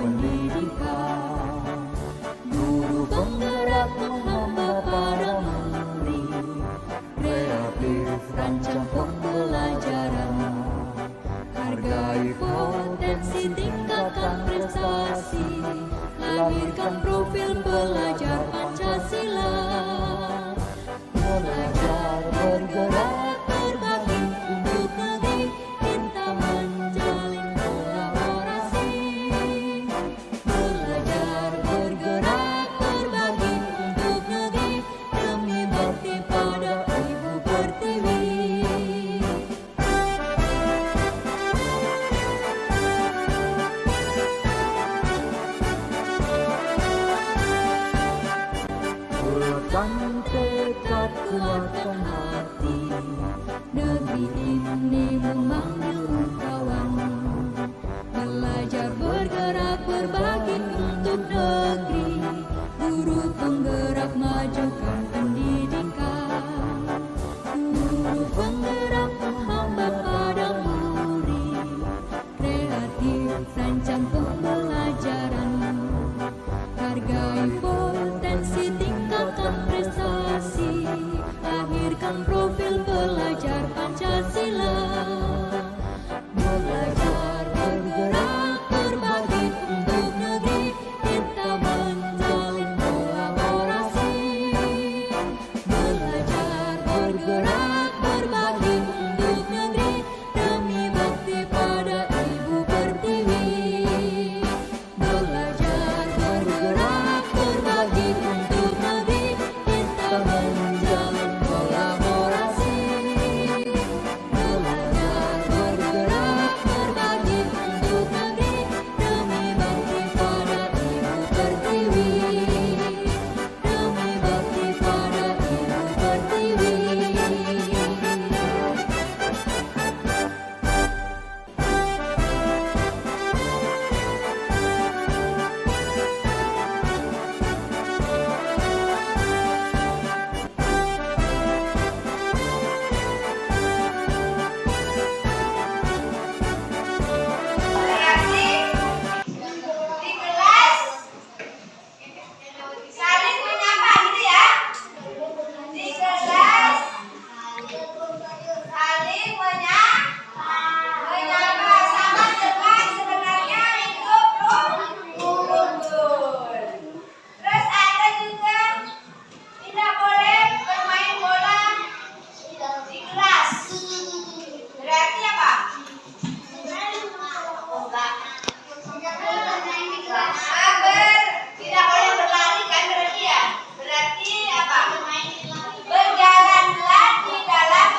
pendidikan. Guru penggerak menghamba para murid, kreatif rancang pembelajaran. Hargai potensi, tingkatkan prestasi, lahirkan profil pelajar Pancasila. Belajar bergerak berbagi untuk negeri, kita menjalin kolaborasi. Belajar bergerak berbagi untuk negeri, demi bakti pada Ibu Pertiwi. Kuatkan tekad, kuatkan hati, negeri ini memanggil kawan. Belajar bergerak berbagi untuk negeri, guru penggerak majukan pendidikan. Guru penggerak menghamba pada murid, kreatif rancang pembelajaran. Hargai potensi, tingkatkan prestasi, lahirkan profil pelajar Pancasila. Belajar bergerak berbagi untuk negeri, kita menjalin kolaborasi. Belajar bergerak berbagi untuk negeri, demi bakti pada Ibu Pertiwi. Belajar bergerak berbagi untuk negeri, kita menjalin kolaborasi. Belajar bergerak berbagi untuk negeri, demi bakti pada Ibu Pertiwi. Demi bakti pada Ibu Pertiwi. Di kelas saling menyapa gitu ya. Di kelas saling menyapa sama dengan sebenarnya hidup rukun. Terus ada juga tidak boleh bermain bola di kelas. Berarti apa? Tidak boleh berlari kan berarti ya? Berarti apa? Berjalanlah di dalam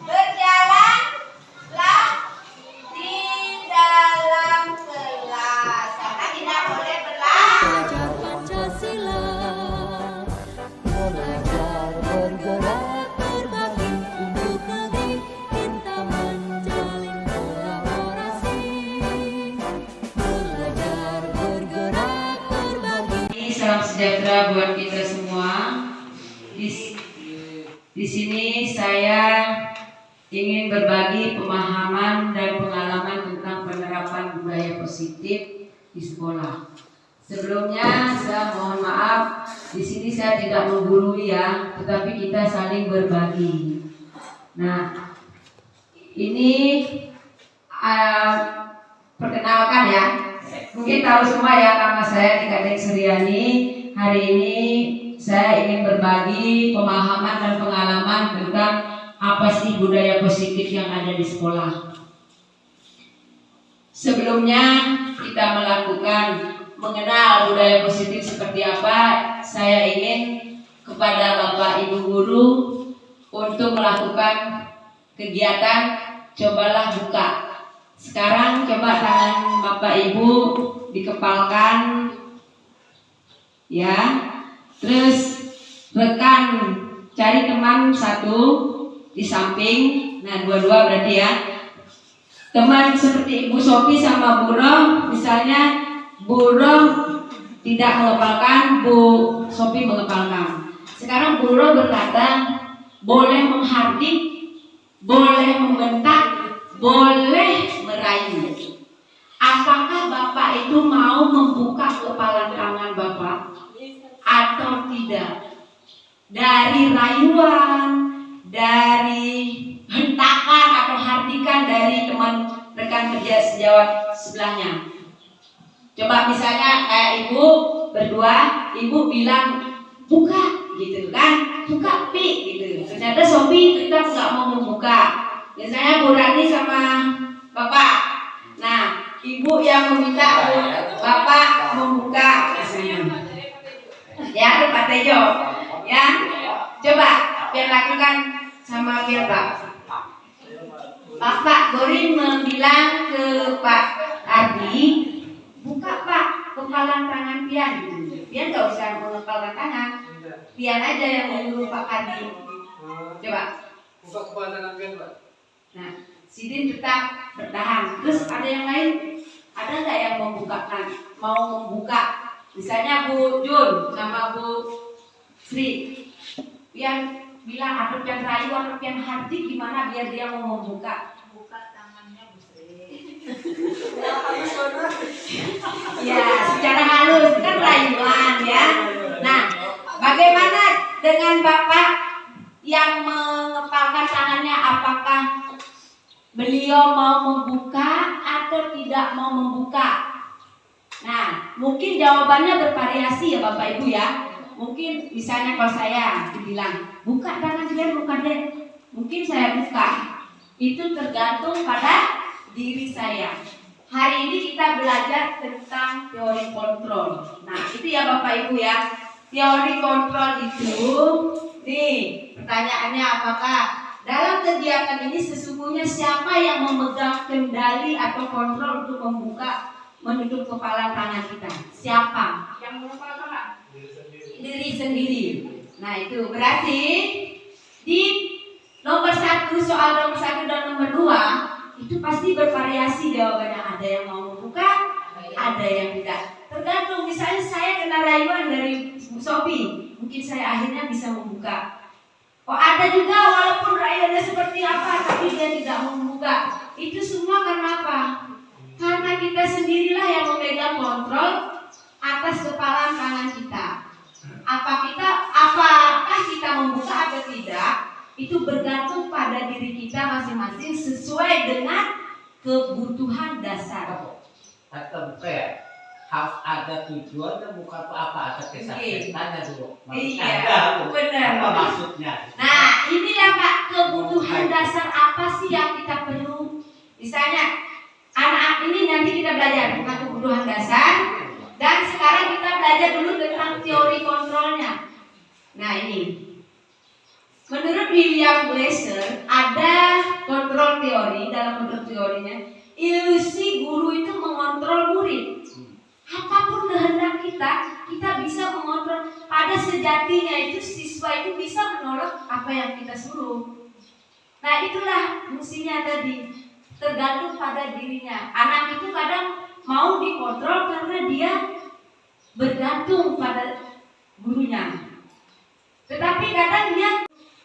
berjalanlah di dalam kelas. Karena tidak boleh berlari. Belajar Pancasila. Belajar bergerak berbagi untuk negeri, kita menjalin kolaborasi. Belajar bergerak berbagi. Salam sejahtera buat kita semua. Di sini saya ingin berbagi pemahaman dan pengalaman tentang penerapan budaya positif di sekolah. Sebelumnya saya mohon maaf, di sini saya tidak menggurui ya, tetapi kita saling berbagi. Nah, ini perkenalkan ya. Mungkin tahu semua ya, nama saya Dikadek Suryani. Hari ini saya ingin berbagi pemahaman dan pengalaman tentang apa sih budaya positif yang ada di sekolah. Sebelumnya kita mengenal budaya positif seperti apa, saya ingin kepada Bapak Ibu Guru untuk melakukan kegiatan cobalah buka. Sekarang coba tangan Bapak Ibu dikepalkan ya. Terus rekan cari teman satu di samping. Nah, dua-dua berarti ya. Teman seperti Ibu Sophie sama Bu Roh, misalnya Bu Roh tidak mengepalkan, Bu Sophie mengepalkan. Sekarang Bu Roh berkata, boleh menghardik, boleh membentak, boleh merayu. Apakah Bapak Bapak itu mau membuka kepala tangan Bapak atau tidak. Dari rayuan, dari hentakan atau hardikan dari teman rekan kerja sejawat sebelahnya. Coba misalnya kayak ibu berdua, ibu bilang buka gitu kan, buka pi gitu. Ternyata Sobi tetap nggak mau membuka. Misalnya Bu Rani sama Bapak. Nah, ibu yang meminta Bapak membuka misalnya. Ya, Pak Tejo. Ya, coba biar lakukan sama biar Pak Gorin bilang ke Pak Ardi, buka Pak kepalan tangan Pian gitu. Pian nggak usah mengepalkan tangan, Pian aja yang menyuruh Pak Ardi. Coba. Buka kepala tangan Pian, Pak. Nah, Sidin tetap bertahan. Terus ada yang lain? Ada nggak yang mau membuka? Misalnya Bu Jun sama Bu Sri, Pian bilang atau Pian rayu atau Pian hardik gimana biar dia mau membuka? Buka tangannya Bu Sri. Ya, secara halus kan rayuan ya. Nah, bagaimana dengan Bapak yang mengepalkan tangannya? Apakah beliau mau membuka atau tidak mau membuka? Nah, mungkin jawabannya bervariasi ya Bapak Ibu ya. Mungkin misalnya kalau saya dibilang buka tangan dia, buka deh. Mungkin saya buka. Itu tergantung pada diri saya. Hari ini kita belajar tentang teori kontrol. Nah, itu ya Bapak Ibu ya. Teori kontrol itu, nih pertanyaannya apakah dalam kegiatan ini sesungguhnya siapa yang memegang kendali atau kontrol untuk membuka menutup kepala tangan kita? Siapa? Yang memegang tangan? Diri sendiri. Nah, itu berarti di nomor 1, soal nomor 1 dan nomor 2 itu pasti bervariasi jawabannya. Ada yang mau membuka, ada yang tidak. Tergantung, misalnya saya kena rayuan dari Bu Sobi, mungkin saya akhirnya bisa membuka. Oh, ada juga walaupun rayuannya seperti apa, tapi dia tidak mau membuka. Itu semua karena apa? Karena kita sendirilah yang memegang kontrol atas kepala tangan kita. Apakah kita membuka atau tidak, itu bergantung pada diri kita masing-masing sesuai dengan kebutuhan dasar. Atau buka ya, harus ada tujuan dan bukan apa-apa, ada kesakitannya dulu. Iya, benar. Apa maksudnya? Nah, inilah Pak, kebutuhan dasar apa sih yang kita perlu? Misalnya, anak-anak ini nanti kita belajar tentang kebutuhan dasar. Dan sekarang kita belajar dulu tentang teori kontrolnya. Nah, ini menurut William Glasser ada kontrol teori. Dalam bentuk teorinya, ilusi guru itu mengontrol murid. Apapun kehendak kita bisa mengontrol. Pada sejatinya itu siswa itu bisa menolak apa yang kita suruh. Nah, itulah fungsinya tadi, tergantung pada dirinya. Anak itu kadang mau dikontrol karena dia bergantung pada gurunya. Tetapi kadang dia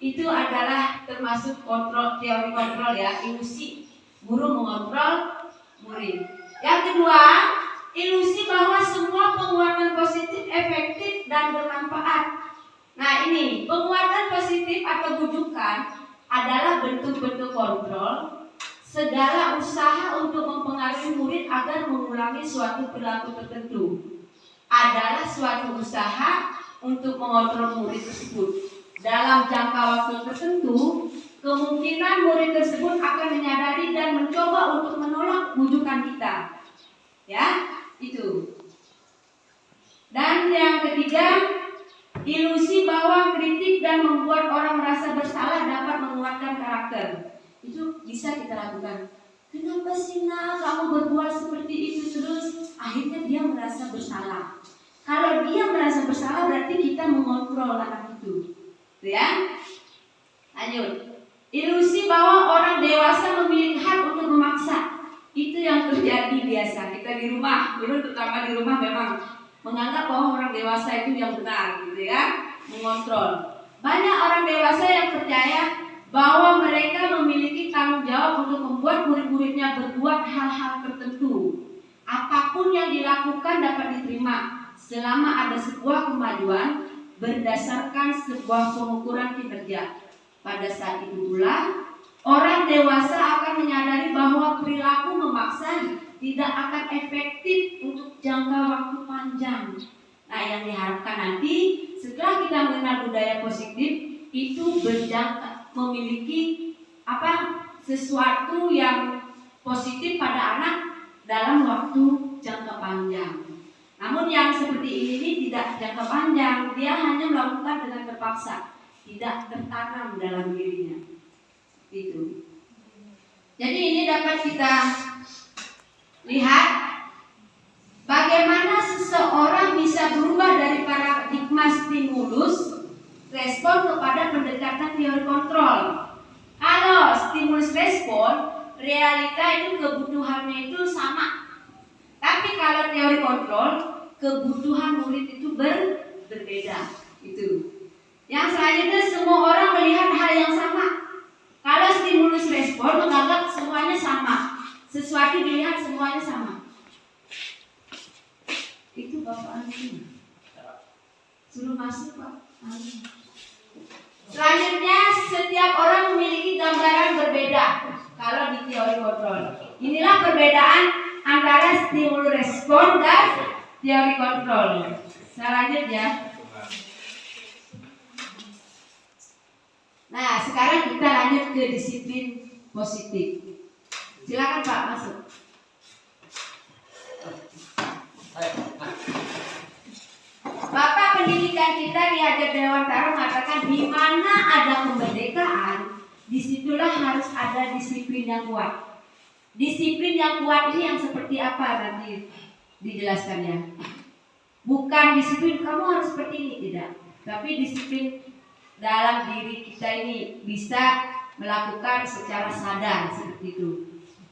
itu adalah termasuk kontrol, teori kontrol ya, ilusi guru mengontrol murid. Yang kedua, ilusi bahwa semua penguatan positif efektif dan bermanfaat. Nah, ini penguatan positif atau bujukan adalah bentuk-bentuk kontrol. Segala usaha untuk mempengaruhi murid agar mengulangi suatu perilaku tertentu adalah suatu usaha untuk mengontrol murid tersebut. Dalam jangka waktu tertentu, kemungkinan murid tersebut akan menyadari dan mencoba untuk menolak bujukan kita. Ya, itu. Dan yang ketiga, ilusi bahwa kritik dan membuat orang merasa bersalah dapat menguatkan karakter. Itu bisa kita lakukan. Kenapa sih nak kamu berbuat seperti itu terus? Akhirnya dia merasa bersalah. Kalau dia merasa bersalah berarti kita mengontrol anak itu. Ya? Lanjut. Ilusi bahwa orang dewasa memiliki hak untuk memaksa. Itu yang terjadi biasa. Kita di rumah, dulu terutama di rumah memang menganggap bahwa orang dewasa itu yang benar, gitu ya, mengontrol. Banyak orang dewasa yang percaya bahwa mereka memiliki tanggung jawab untuk membuat murid-muridnya berbuat hal-hal tertentu apapun yang dilakukan dapat diterima selama ada sebuah kemajuan berdasarkan sebuah pengukuran kinerja. Pada saat itu pula, orang dewasa akan menyadari bahwa perilaku memaksa tidak akan efektif untuk jangka waktu panjang. Nah, yang diharapkan nanti setelah kita mengenal budaya positif itu memiliki sesuatu yang positif pada anak dalam waktu jangka panjang. Namun yang seperti ini tidak jangka panjang, dia hanya melakukan dengan terpaksa, tidak tertanam dalam dirinya. Itu. Jadi ini dapat kita lihat bagaimana seseorang bisa berubah dari paradigma stimulus respon kepada pendekatan teori kontrol. Kalau stimulus respon, realita itu kebutuhannya itu sama. Tapi kalau teori kontrol, kebutuhan murid itu berbeda. Itu. Yang selanjutnya semua orang melihat hal yang sama. Kalau stimulus respon menganggap semuanya sama. Sesuatu dilihat semuanya sama. Itu Bapak Andi. Suruh masuk Pak. Selanjutnya setiap orang memiliki gambaran berbeda kalau di teori kontrol. Inilah perbedaan antara stimulus respon dan teori kontrol. Selanjutnya. Nah, sekarang kita lanjut ke disiplin positif. Silakan Pak masuk. Bapak pendidikan kita di Hajar Dewantara mengatakan di mana ada kemerdekaan, disitulah harus ada disiplin yang kuat. Disiplin yang kuat ini yang seperti apa nanti dijelaskan ya. Bukan disiplin kamu harus seperti ini, tidak. Tapi disiplin dalam diri kita ini bisa melakukan secara sadar seperti itu.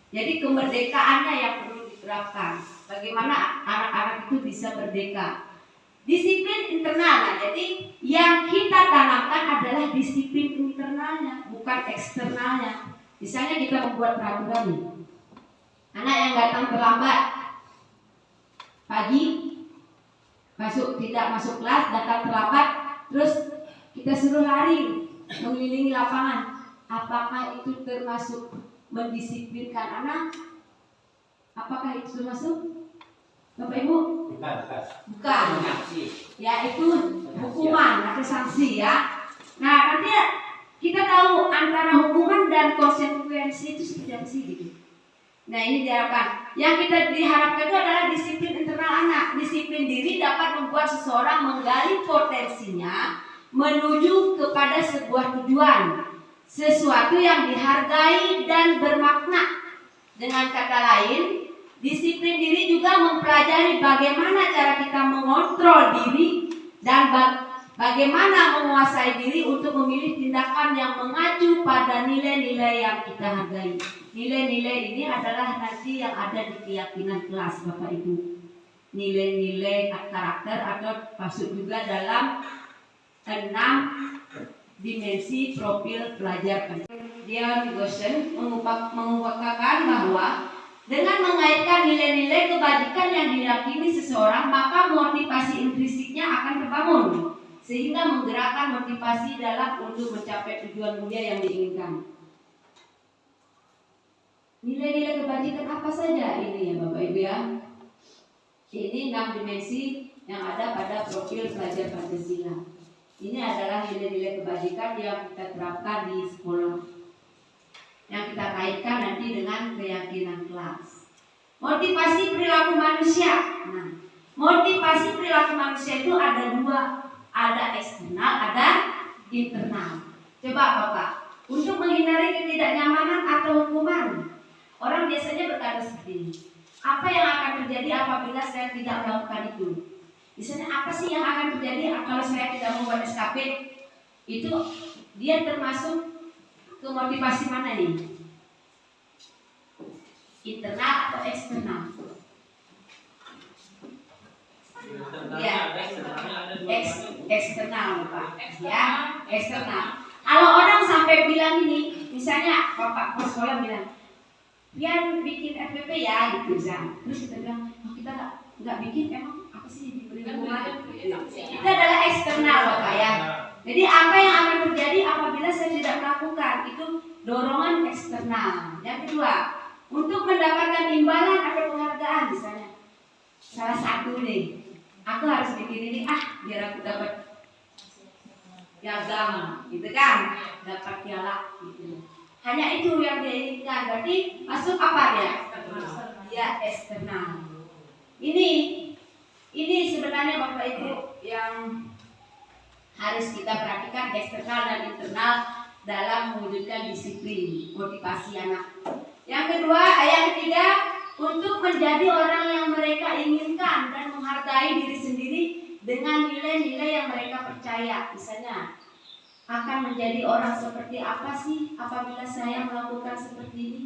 Jadi kemerdekaannya yang perlu diterapkan. Bagaimana anak-anak itu bisa merdeka. Disiplin internal. Nah, jadi yang kita tanamkan adalah disiplin internalnya, bukan eksternalnya. Misalnya kita membuat peraturan nih. Anak yang datang terlambat pagi tidak masuk kelas, datang terlambat, terus kita suruh lari mengelilingi lapangan. Apakah itu termasuk mendisiplinkan anak? Apakah itu termasuk? Bapak Ibu? Bukan. Ya itu hukuman atau sanksi ya. Nah nanti kita tahu antara hukuman dan konsekuensi itu seperti apa sih gitu. Nah ini diharapkan. Yang kita diharapkan itu adalah disiplin internal anak. Disiplin diri dapat membuat seseorang menggali potensinya menuju kepada sebuah tujuan, sesuatu yang dihargai dan bermakna. Dengan kata lain, disiplin diri juga mempelajari bagaimana cara kita mengontrol diri dan bagaimana menguasai diri untuk memilih tindakan yang mengacu pada nilai-nilai yang kita hargai. Nilai-nilai ini adalah nanti yang ada di keyakinan kelas Bapak Ibu. Nilai-nilai karakter atau masuk juga dalam 6 dimensi profil pelajar. Dia Gosen mengungkapkan bahwa dengan mengaitkan nilai-nilai kebajikan yang diyakini seseorang, maka motivasi intrinsiknya akan terbangun, sehingga menggerakkan motivasi dalam untuk mencapai tujuan mulia yang diinginkan. Nilai-nilai kebajikan apa saja ini ya Bapak Ibu ya? Ini 6 dimensi yang ada pada profil pelajar Pancasila. Ini adalah nilai-nilai kebajikan yang kita terapkan di sekolah, yang kita kaitkan nanti dengan keyakinan kelas. Motivasi perilaku manusia. Nah, motivasi perilaku manusia itu ada 2, ada eksternal, ada internal. Coba Bapak, untuk menghindari ketidaknyamanan atau hukuman, orang biasanya berkata seperti ini. Apa yang akan terjadi apabila saya tidak melakukan itu? Misalnya apa sih yang akan terjadi kalau saya tidak membuat SKP? Itu dia termasuk ke motivasi mana nih? Internal atau eksternal? Ya, eksternal Pak. Ya, eksternal. Kalau orang sampai bilang ini, misalnya Bapak sekolah bilang, biar bikin FPP ya gitu kan. Terus kita bilang, kita nggak bikin, emang apa sih diberi hubungan? Itu Itu adalah eksternal Bapak ya. Jadi apa yang akan terjadi apabila saya tidak melakukan, itu dorongan eksternal. Yang kedua, untuk mendapatkan imbalan atau penghargaan misalnya. Salah satu nih, aku harus bikin ini biar aku dapat piagam, gitu kan? Dapat piala gitu. Hanya itu yang dia inginkan. Berarti masuk apa dia? Ya, eksternal. Ini sebenarnya Bapak Ibu yang harus kita perhatikan, eksternal dan internal dalam mewujudkan disiplin motivasi anak. Yang ketiga, untuk menjadi orang yang mereka inginkan dan menghargai diri sendiri dengan nilai-nilai yang mereka percaya. Misalnya, akan menjadi orang seperti apa sih apabila saya melakukan seperti ini?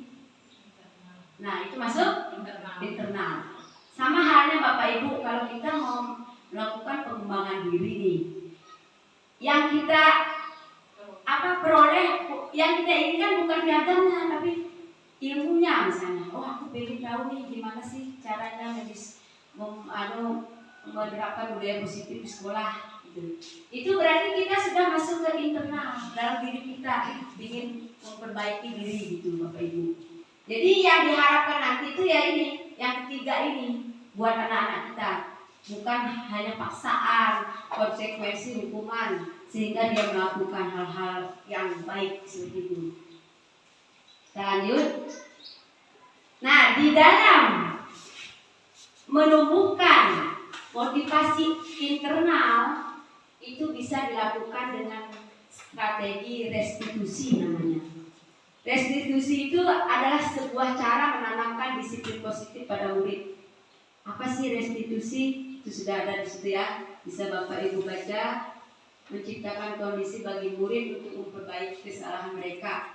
Nah, itu masuk internal. Sama halnya Bapak Ibu, kalau kita mau melakukan pengembangan diri nih, yang kita peroleh, yang kita inginkan bukan piagamnya tapi ilmunya. Misalnya, aku pengen tahu nih gimana sih caranya menerapkan budaya positif di sekolah gitu. Itu berarti kita sudah masuk ke internal dalam diri kita, ingin memperbaiki diri gitu Bapak Ibu. Jadi yang diharapkan nanti itu ya ini, yang ketiga ini buat anak-anak kita, bukan hanya paksaan, konsekuensi hukuman sehingga dia melakukan hal-hal yang baik seperti itu. Lanjut. Nah, di dalam menumbuhkan motivasi internal itu bisa dilakukan dengan strategi restitusi namanya. Restitusi itu adalah sebuah cara menanamkan disiplin positif pada murid. Apa sih restitusi? Itu sudah ada di situ ya. Bisa Bapak Ibu baca. Menciptakan kondisi bagi murid untuk memperbaiki kesalahan mereka.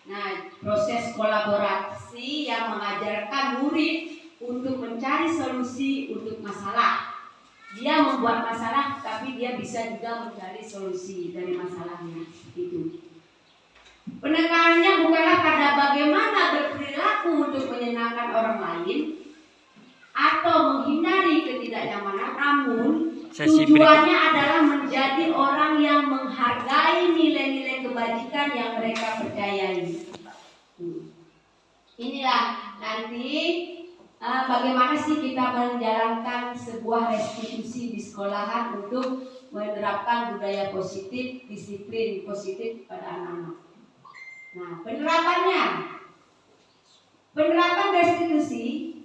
Nah, proses kolaborasi yang mengajarkan murid untuk mencari solusi untuk masalah. Dia membuat masalah, tapi dia bisa juga mencari solusi dari masalahnya. Itu. Penekanannya bukanlah pada bagaimana berperilaku untuk menyenangkan orang lain atau menghindari ketidaknyamanan, namun tujuannya adalah menjadi orang yang menghargai nilai-nilai kebajikan yang mereka percayai. Inilah nanti bagaimana sih kita menjalankan sebuah restitusi di sekolahan untuk menerapkan budaya positif, disiplin positif pada anak-anak. Nah, penerapan restitusi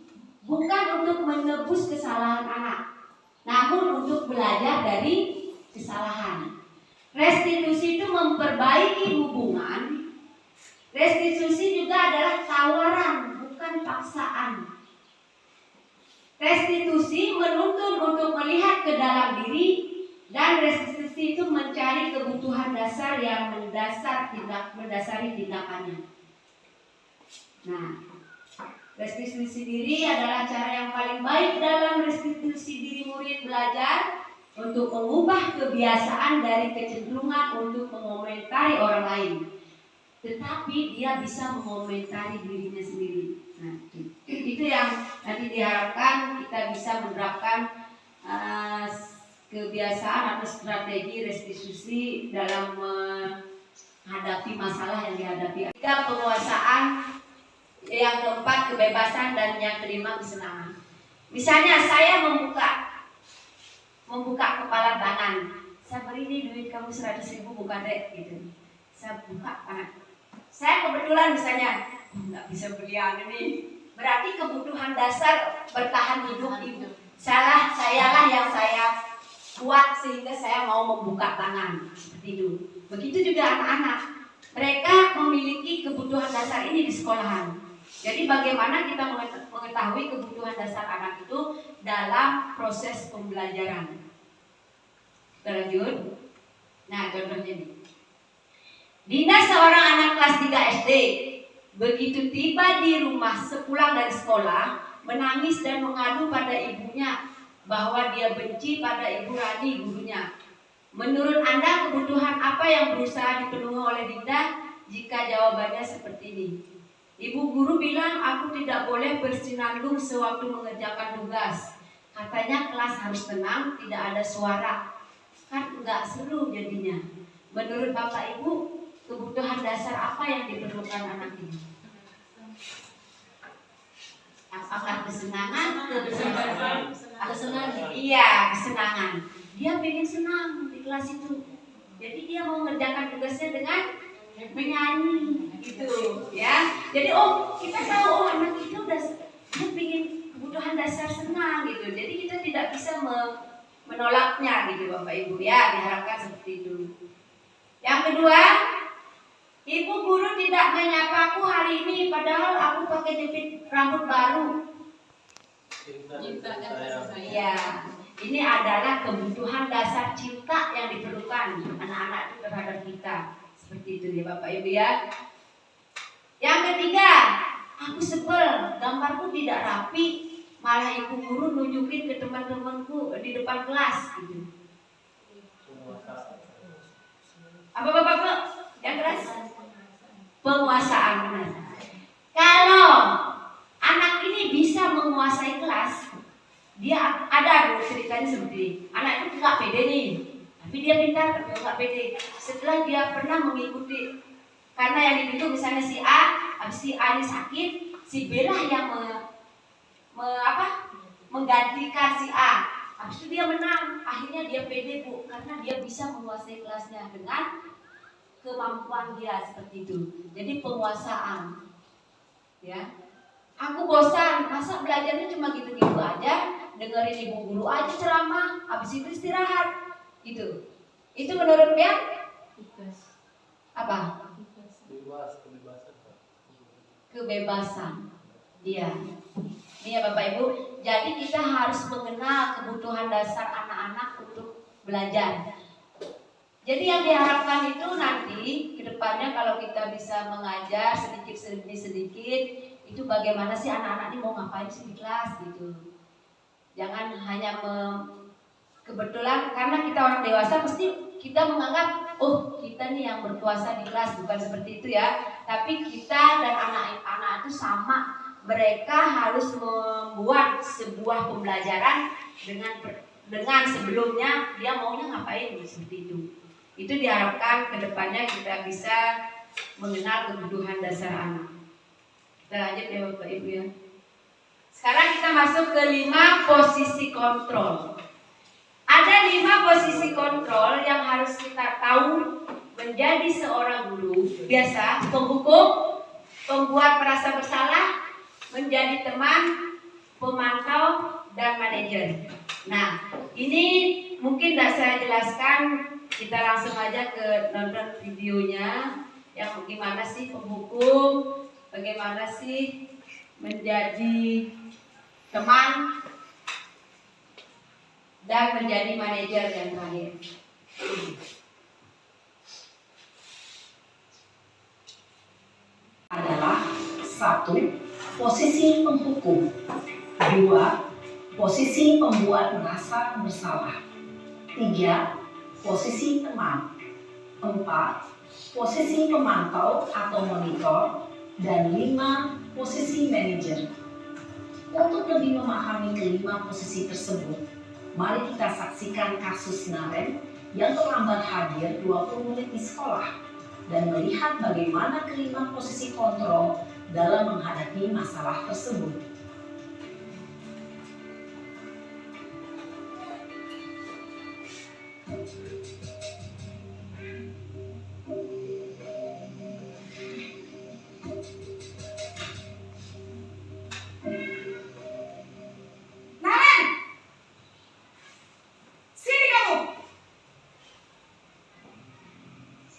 bukan untuk menebus kesalahan anak, namun untuk belajar dari kesalahan. Restitusi itu memperbaiki hubungan. Restitusi juga adalah tawaran, bukan paksaan. Restitusi menuntun untuk melihat ke dalam diri, dan restitusi itu mencari kebutuhan dasar yang mendasari tindakannya. Nah, restitusi diri adalah cara yang paling baik dalam restitusi diri murid belajar untuk mengubah kebiasaan dari kecenderungan untuk mengomentari orang lain, tetapi dia bisa mengomentari dirinya sendiri. Nah, itu yang nanti diharapkan kita bisa menerapkan kebiasaan atau strategi restitusi dalam menghadapi masalah yang dihadapi. Tiga, penguasaan. Yang keempat, kebebasan. Dan yang kelima, kesenangan. Misalnya saya membuka kepala tangan. Saya beri ini duit kamu 100.000 bukan dek gitu. Saya buka tangan. Saya kebetulan misalnya nggak bisa beli ini. Berarti kebutuhan dasar bertahan hidup itu. Sayalah yang saya kuat sehingga saya mau membuka tangan seperti itu. Begitu juga anak-anak, mereka memiliki kebutuhan dasar ini di sekolahan. Jadi bagaimana kita mengetahui kebutuhan dasar anak itu dalam proses pembelajaran. Lanjut. Nah, contohnya nih. Dinda, seorang anak kelas 3 SD, begitu tiba di rumah sepulang dari sekolah, menangis dan mengadu pada ibunya bahwa dia benci pada Ibu Rani, gurunya. Menurut Anda, kebutuhan apa yang berusaha dipenuhi oleh Dinda jika jawabannya seperti ini? Ibu guru bilang aku tidak boleh bersinandung sewaktu mengerjakan tugas. Katanya kelas harus tenang, tidak ada suara. Kan nggak seru jadinya. Menurut Bapak Ibu, kebutuhan dasar apa yang diperlukan anak ini? Apakah kesenangan? Kesenangan. Iya, kesenangan. Dia pengen senang di kelas itu. Jadi dia mau mengerjakan tugasnya dengan menyanyi gitu ya. Jadi kita tahu anak itu udah dia pengen kebutuhan dasar senang gitu. Jadi kita tidak bisa menolaknya gitu Bapak Ibu ya, diharapkan seperti itu. Yang kedua, ibu guru tidak menyapaku hari ini padahal aku pakai jepit rambut baru. Ya, ini adalah kebutuhan dasar cinta yang diperlukan anak-anak itu terhadap kita. Seperti itu ya Bapak Ibu ya. Yang ketiga, aku sebel, gambarku tidak rapi, malah ibu guru nunjukin ke teman-temanku di depan kelas gitu. Apa Bapak? Yang keras? Penguasaan, benar. Kalau anak ini bisa menguasai kelas, dia ada ceritanya seperti ini. Anak itu nggak pede nih, tapi dia pintar tapi nggak pede. Setelah dia pernah mengikuti, karena yang dituntut misalnya si A, habis si A ini sakit, si B lah yang menggantikan si A. Habis itu dia menang, akhirnya dia pede Bu, karena dia bisa menguasai kelasnya dengan kemampuan dia seperti itu. Jadi penguasaan, ya. Aku bosan, masa belajarnya cuma gitu-gitu aja, dengerin ibu guru aja ceramah, habis itu istirahat, gitu. Itu menurut dia apa? Kebebasan. Dia. Ini ya Bapak Ibu. Jadi kita harus mengenal kebutuhan dasar anak-anak untuk belajar. Jadi yang diharapkan itu nanti kedepannya kalau kita bisa mengajar sedikit demi sedikit, itu bagaimana sih anak-anak ini mau ngapain sih di kelas gitu. Jangan hanya kebetulan karena kita orang dewasa pasti kita menganggap kita nih yang berkuasa di kelas, bukan seperti itu ya. Tapi kita dan anak-anak itu sama, mereka harus membuat sebuah pembelajaran dengan sebelumnya dia maunya ngapain seperti itu. Itu diharapkan kedepannya kita bisa mengenal kebutuhan dasar anak. Kita lanjut ya Bapak Ibu ya. Sekarang kita masuk ke 5 posisi kontrol. Ada 5 posisi kontrol yang harus kita tahu menjadi seorang guru. Biasa, penghukum, pembuat merasa bersalah, menjadi teman, pemantau, dan manajer. Nah, ini mungkin tidak saya jelaskan. Kita langsung aja ke nonton videonya yang gimana sih penghukum, bagaimana sih menjadi teman dan menjadi manajer yang terakhir. Adalah 1. Posisi penghukum. 2. Posisi pembuat merasa bersalah. 3. Posisi teman. 4. Posisi pemantau atau monitor. Dan 5. Posisi manajer. Untuk lebih memahami kelima posisi tersebut, mari kita saksikan kasus Naren yang terlambat hadir 20 menit di sekolah dan melihat bagaimana kelima posisi kontrol dalam menghadapi masalah tersebut.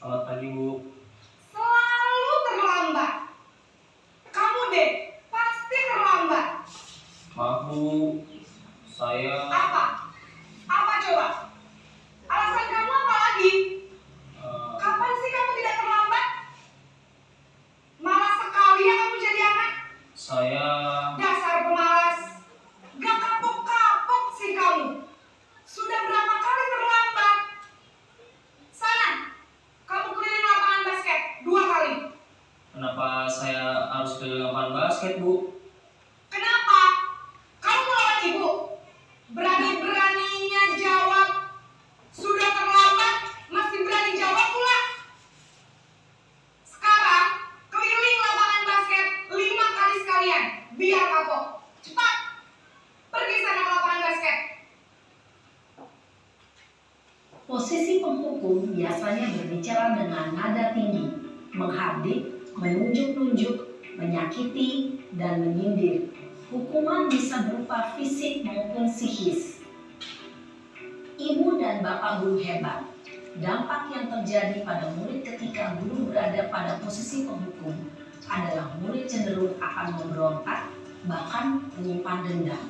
Selamat pagi, Bu. Selalu terlambat. Kamu deh, pasti terlambat. Maaf, Bu. Saya Apa? Apa coba? Alasan kamu apa lagi? Kapan sih kamu tidak terlambat? Malas sekali ya kamu jadi anak. saya Dasar pemalas. Gak kapok-kapok sih kamu. Sudah berapa kali terlambat? Sana, kamu keliling lapangan basket 2 kali. kenapa saya harus ke penghukum biasanya berbicara dengan nada tinggi, menghardik, menunjuk-nunjuk, menyakiti, dan menyindir. Hukuman bisa berupa fisik maupun psikis. Ibu dan bapak guru hebat. Dampak yang terjadi pada murid ketika guru berada pada posisi penghukum adalah murid cenderung akan memberontak, bahkan menyimpan dendam.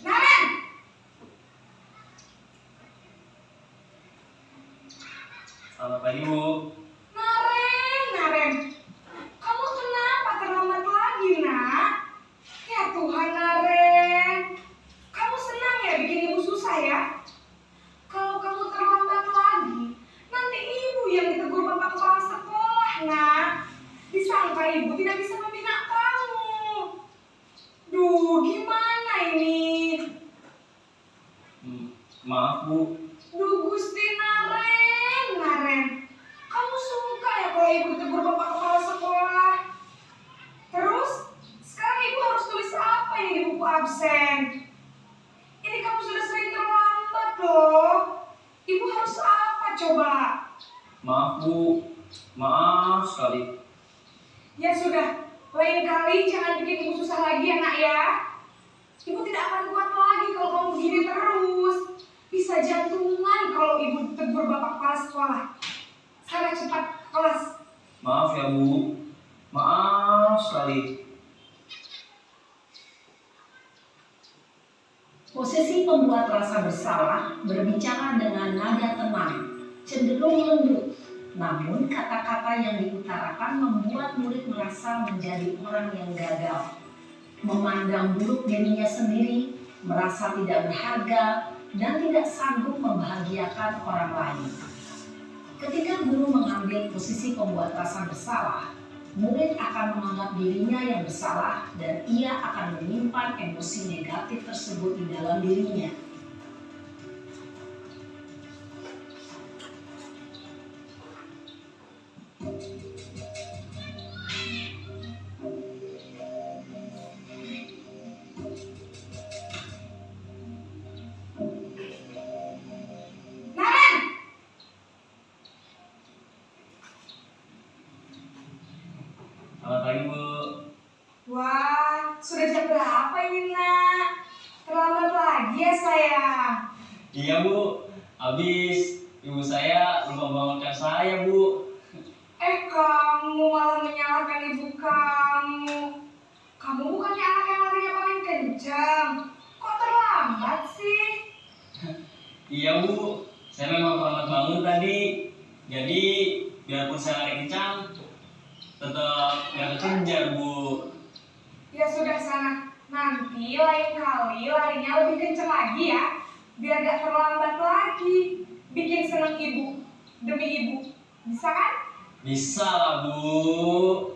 Naren! Selamat pagi Bu. Naren, kamu kenapa terlambat lagi, nak? Ya Tuhan, Naren. Kamu senang ya bikin ibu susah ya? Kalau kamu terlambat lagi, nanti ibu yang ditegur bapak kepala sekolah, nak. Disangka ibu tidak bisa membina kamu. Duh, gimana ini? Maaf Bu. Duh, Gusti Naren. Kamu suka ya kalau ibu ditegur bapak kepala sekolah? Terus, sekarang ibu harus tulis apa yang di buku absen? Ini kamu sudah sering terlambat loh. Ibu harus apa coba? Maaf Bu. Maaf sekali. Ya sudah, lain kali jangan bikin ibu susah lagi ya nak ya. Ibu tidak akan kuat lagi kalau kamu begini terus. Bisa jantungan kalau ibu tegur bapak kepala sekolah. Sana cepat ke kelas. Maaf ya Bu. Maaf sekali. Posisi pembuat rasa bersalah berbicara dengan nada tenang, cenderung lembut. Namun kata-kata yang diutarakan membuat murid merasa menjadi orang yang gagal, memandang buruk dirinya sendiri, merasa tidak berharga, dan tidak sanggup membahagiakan orang lain. Ketika guru mengambil posisi pembuat rasa bersalah, murid akan menganggap dirinya yang bersalah dan ia akan menyimpan emosi negatif tersebut di dalam dirinya. Naren! Selamat pagi Bu. Wah, sudah jam berapa ini nak? Terlambat lagi ya sayang. Iya Bu. Habis ibu saya lupa bangunkan saya Bu. Kamu malah menyalahkan ibu kamu. Kamu bukannya anak yang larinya paling kencang. Kok terlambat sih? Iya Bu. Saya memang terlambat bangun tadi. Jadi biarpun saya lari kencang, tetap nggak kekejar Bu. Ya sudah sana. Nanti lain kali larinya lebih kencang lagi ya. Biar gak terlambat lagi. Bikin seneng ibu. Demi ibu. Bisa kan? Bisa lah Bu.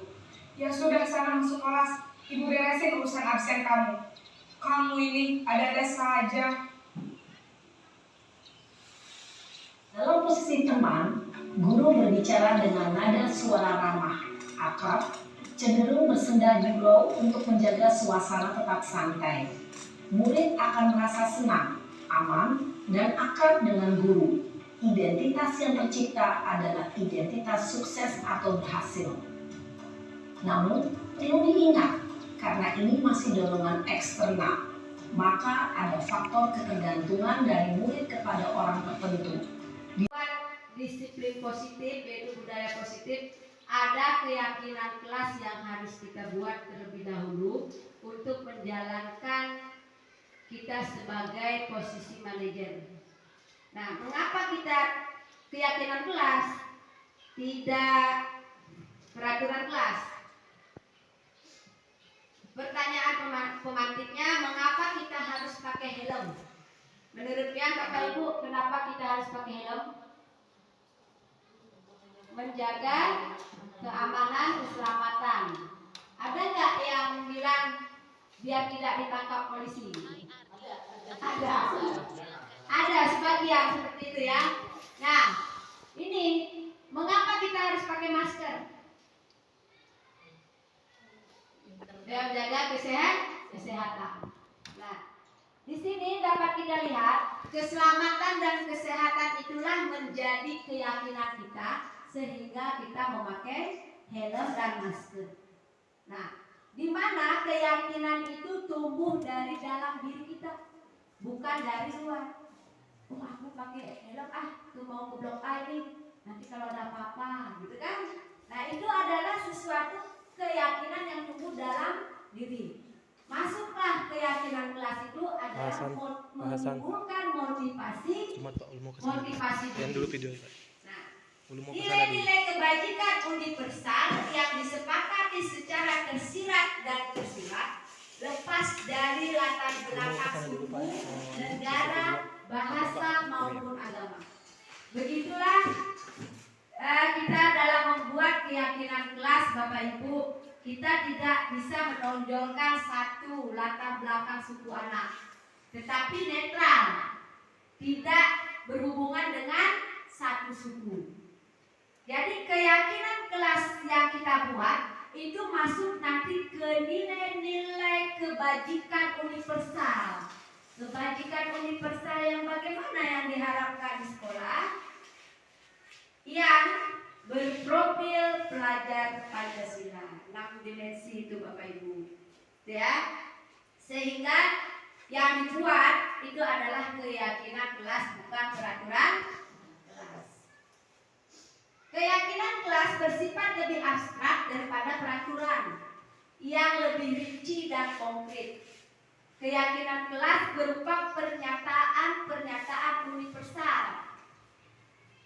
Ya sudah sana masuk kelas. Ibu beresin urusan absen kamu. Kamu ini ada-ada saja. Dalam posisi teman, guru berbicara dengan nada suara ramah, akrab, cenderung bersenda gurau untuk menjaga suasana tetap santai. Murid akan merasa senang, aman, dan akrab dengan guru. Identitas yang tercipta adalah identitas sukses atau berhasil. Namun, perlu diingat, karena ini masih dorongan eksternal, maka ada faktor ketergantungan dari murid kepada orang tertentu. Disiplin positif yaitu budaya positif, ada keyakinan kelas yang harus kita buat terlebih dahulu untuk menjalankan kita sebagai posisi manajer. Nah, mengapa kita keyakinan kelas tidak peraturan kelas? Pertanyaan pemantiknya, mengapa kita harus pakai helm? Menurut Pian, Bapak Ibu, kenapa kita harus pakai helm? Menjaga keamanan, keselamatan. Ada nggak yang bilang biar tidak ditangkap polisi? Ada sebagian seperti itu ya. Nah, ini mengapa kita harus pakai masker? Biar menjaga kesehatan. Nah, di sini dapat kita lihat keselamatan dan kesehatan itulah menjadi keyakinan kita sehingga kita memakai helm dan masker. Nah, di mana keyakinan itu tumbuh dari dalam diri kita, bukan dari luar. Oh, aku pakai helm, tuh mau ke blok A ini, nanti kalau ada apa-apa, gitu kan? Nah, itu adalah sesuatu keyakinan yang tumbuh dalam diri. Masuklah keyakinan kelas itu adalah menimbulkan motivasi yang dulu video Pak. Nah, Dulu mau kesana dulu. nilai-nilai kebajikan universal yang disepakati secara tersirat dan tersurat lepas dari latar belakang suku, negara, bahasa maupun agama. Begitulah kita dalam membuat keyakinan kelas, Bapak Ibu, kita tidak bisa menonjolkan satu latar belakang suku anak, tetapi netral, tidak berhubungan dengan satu suku. Jadi keyakinan kelas yang kita buat itu masuk nanti ke nilai-nilai kebajikan universal. Kebajikan universal yang bagaimana yang diharapkan di sekolah? Yang berprofil pelajar Pancasila, 6 dimensi itu Bapak Ibu, ya. Sehingga yang dibuat itu adalah keyakinan kelas, bukan peraturan kelas. Keyakinan kelas bersifat lebih abstrak daripada peraturan yang lebih rinci dan konkret. Keyakinan kelas berupa pernyataan universal.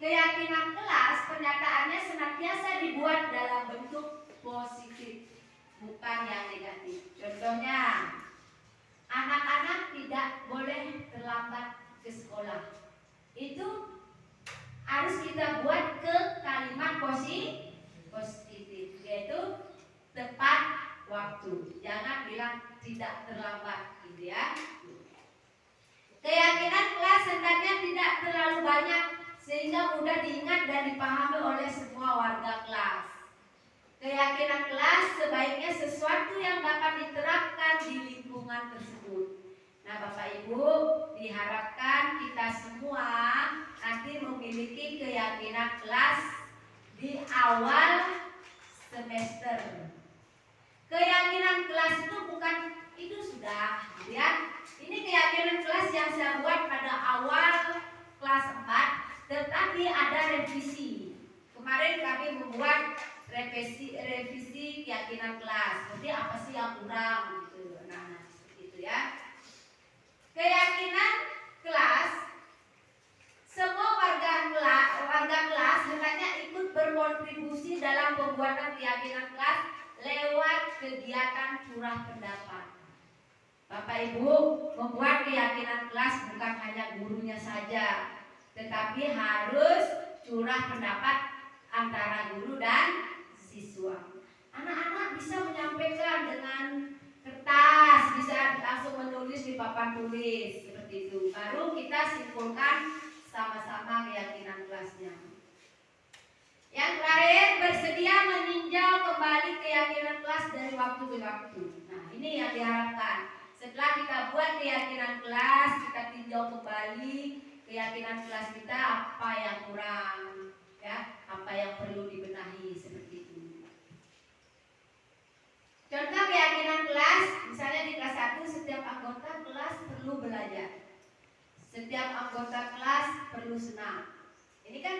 Keyakinan kelas pernyataannya senantiasa dibuat dalam bentuk positif, bukan yang negatif. Contohnya, anak-anak tidak boleh terlambat ke sekolah. Itu harus kita buat ke kalimat positif, yaitu tepat waktu. Jangan bilang tidak terlambat, gitu ya. Keyakinan kelas hendaknya tidak terlalu banyak sehingga mudah diingat dan dipahami oleh semua warga kelas. Keyakinan kelas sebaiknya sesuatu yang dapat diterapkan di lingkungan tersebut. Nah, Bapak Ibu, diharapkan kita semua nanti memiliki keyakinan kelas di awal semester. Keyakinan kelas itu bukan itu sudah, ya. Ini keyakinan kelas yang saya buat pada awal kelas 4. Tetapi ada revisi. Kemarin kami membuat revisi keyakinan kelas. Jadi apa sih yang kurang gitu. Nah, seperti itu ya. Keyakinan kelas, semua warga kelas hendaknya ikut berkontribusi dalam pembuatan keyakinan kelas lewat kegiatan curah pendapat. Bapak Ibu, membuat keyakinan kelas bukan hanya gurunya saja, tetapi harus curah pendapat antara guru dan siswa. Anak-anak bisa menyampaikan dengan kertas, bisa langsung menulis di papan tulis seperti itu. Baru kita simpulkan sama-sama keyakinan kelasnya. Yang terakhir, bersedia meninjau kembali keyakinan kelas dari waktu ke waktu. Nah, ini yang diharapkan. Setelah kita buat keyakinan kelas, kita tinjau kembali keyakinan kelas kita, apa yang kurang, ya, apa yang perlu dibenahi seperti itu. Contoh keyakinan kelas, misalnya di kelas 1 setiap anggota kelas perlu belajar. Setiap anggota kelas perlu senang. Ini kan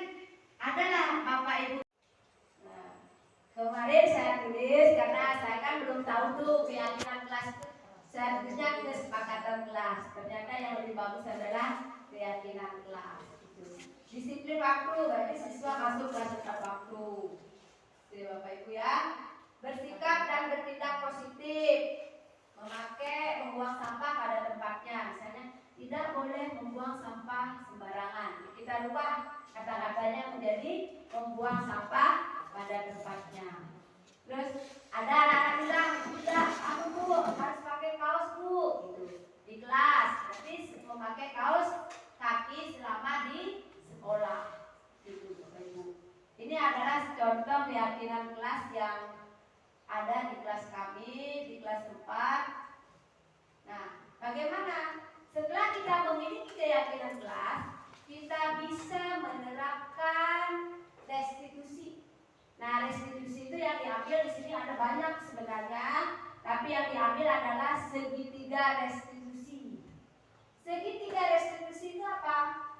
adalah Bapak Ibu. Nah, kemarin saya tulis karena saya kan belum tahu tuh keyakinan kelas itu. Saya tulisnya kesepakatan kelas. Ternyata yang lebih bagus adalah keyakinan kelas. Gitu. Disiplin waktu, berarti siswa masuk kelas tepat waktu. Jadi Bapak Ibu ya, bersikap dan bertindak positif, membuang sampah pada tempatnya. Misalnya tidak boleh membuang sampah sembarangan. Kita rubah kata-katanya menjadi membuang sampah pada tempatnya. Terus ada anak-anak bilang, tidak, aku Bu harus pakai kaos Bu, gitu di kelas. Berarti memakai kaos kaki selama di sekolah. Itu Bapak Ibu. Ini adalah contoh keyakinan kelas yang ada di kelas kami, di kelas 4. Nah, bagaimana? Setelah kita memiliki keyakinan kelas, kita bisa menerapkan restitusi. Nah, restitusi itu yang diambil di sini ada banyak sebenarnya, tapi yang diambil adalah segitiga restitusi. Segitiga restitusi itu apa?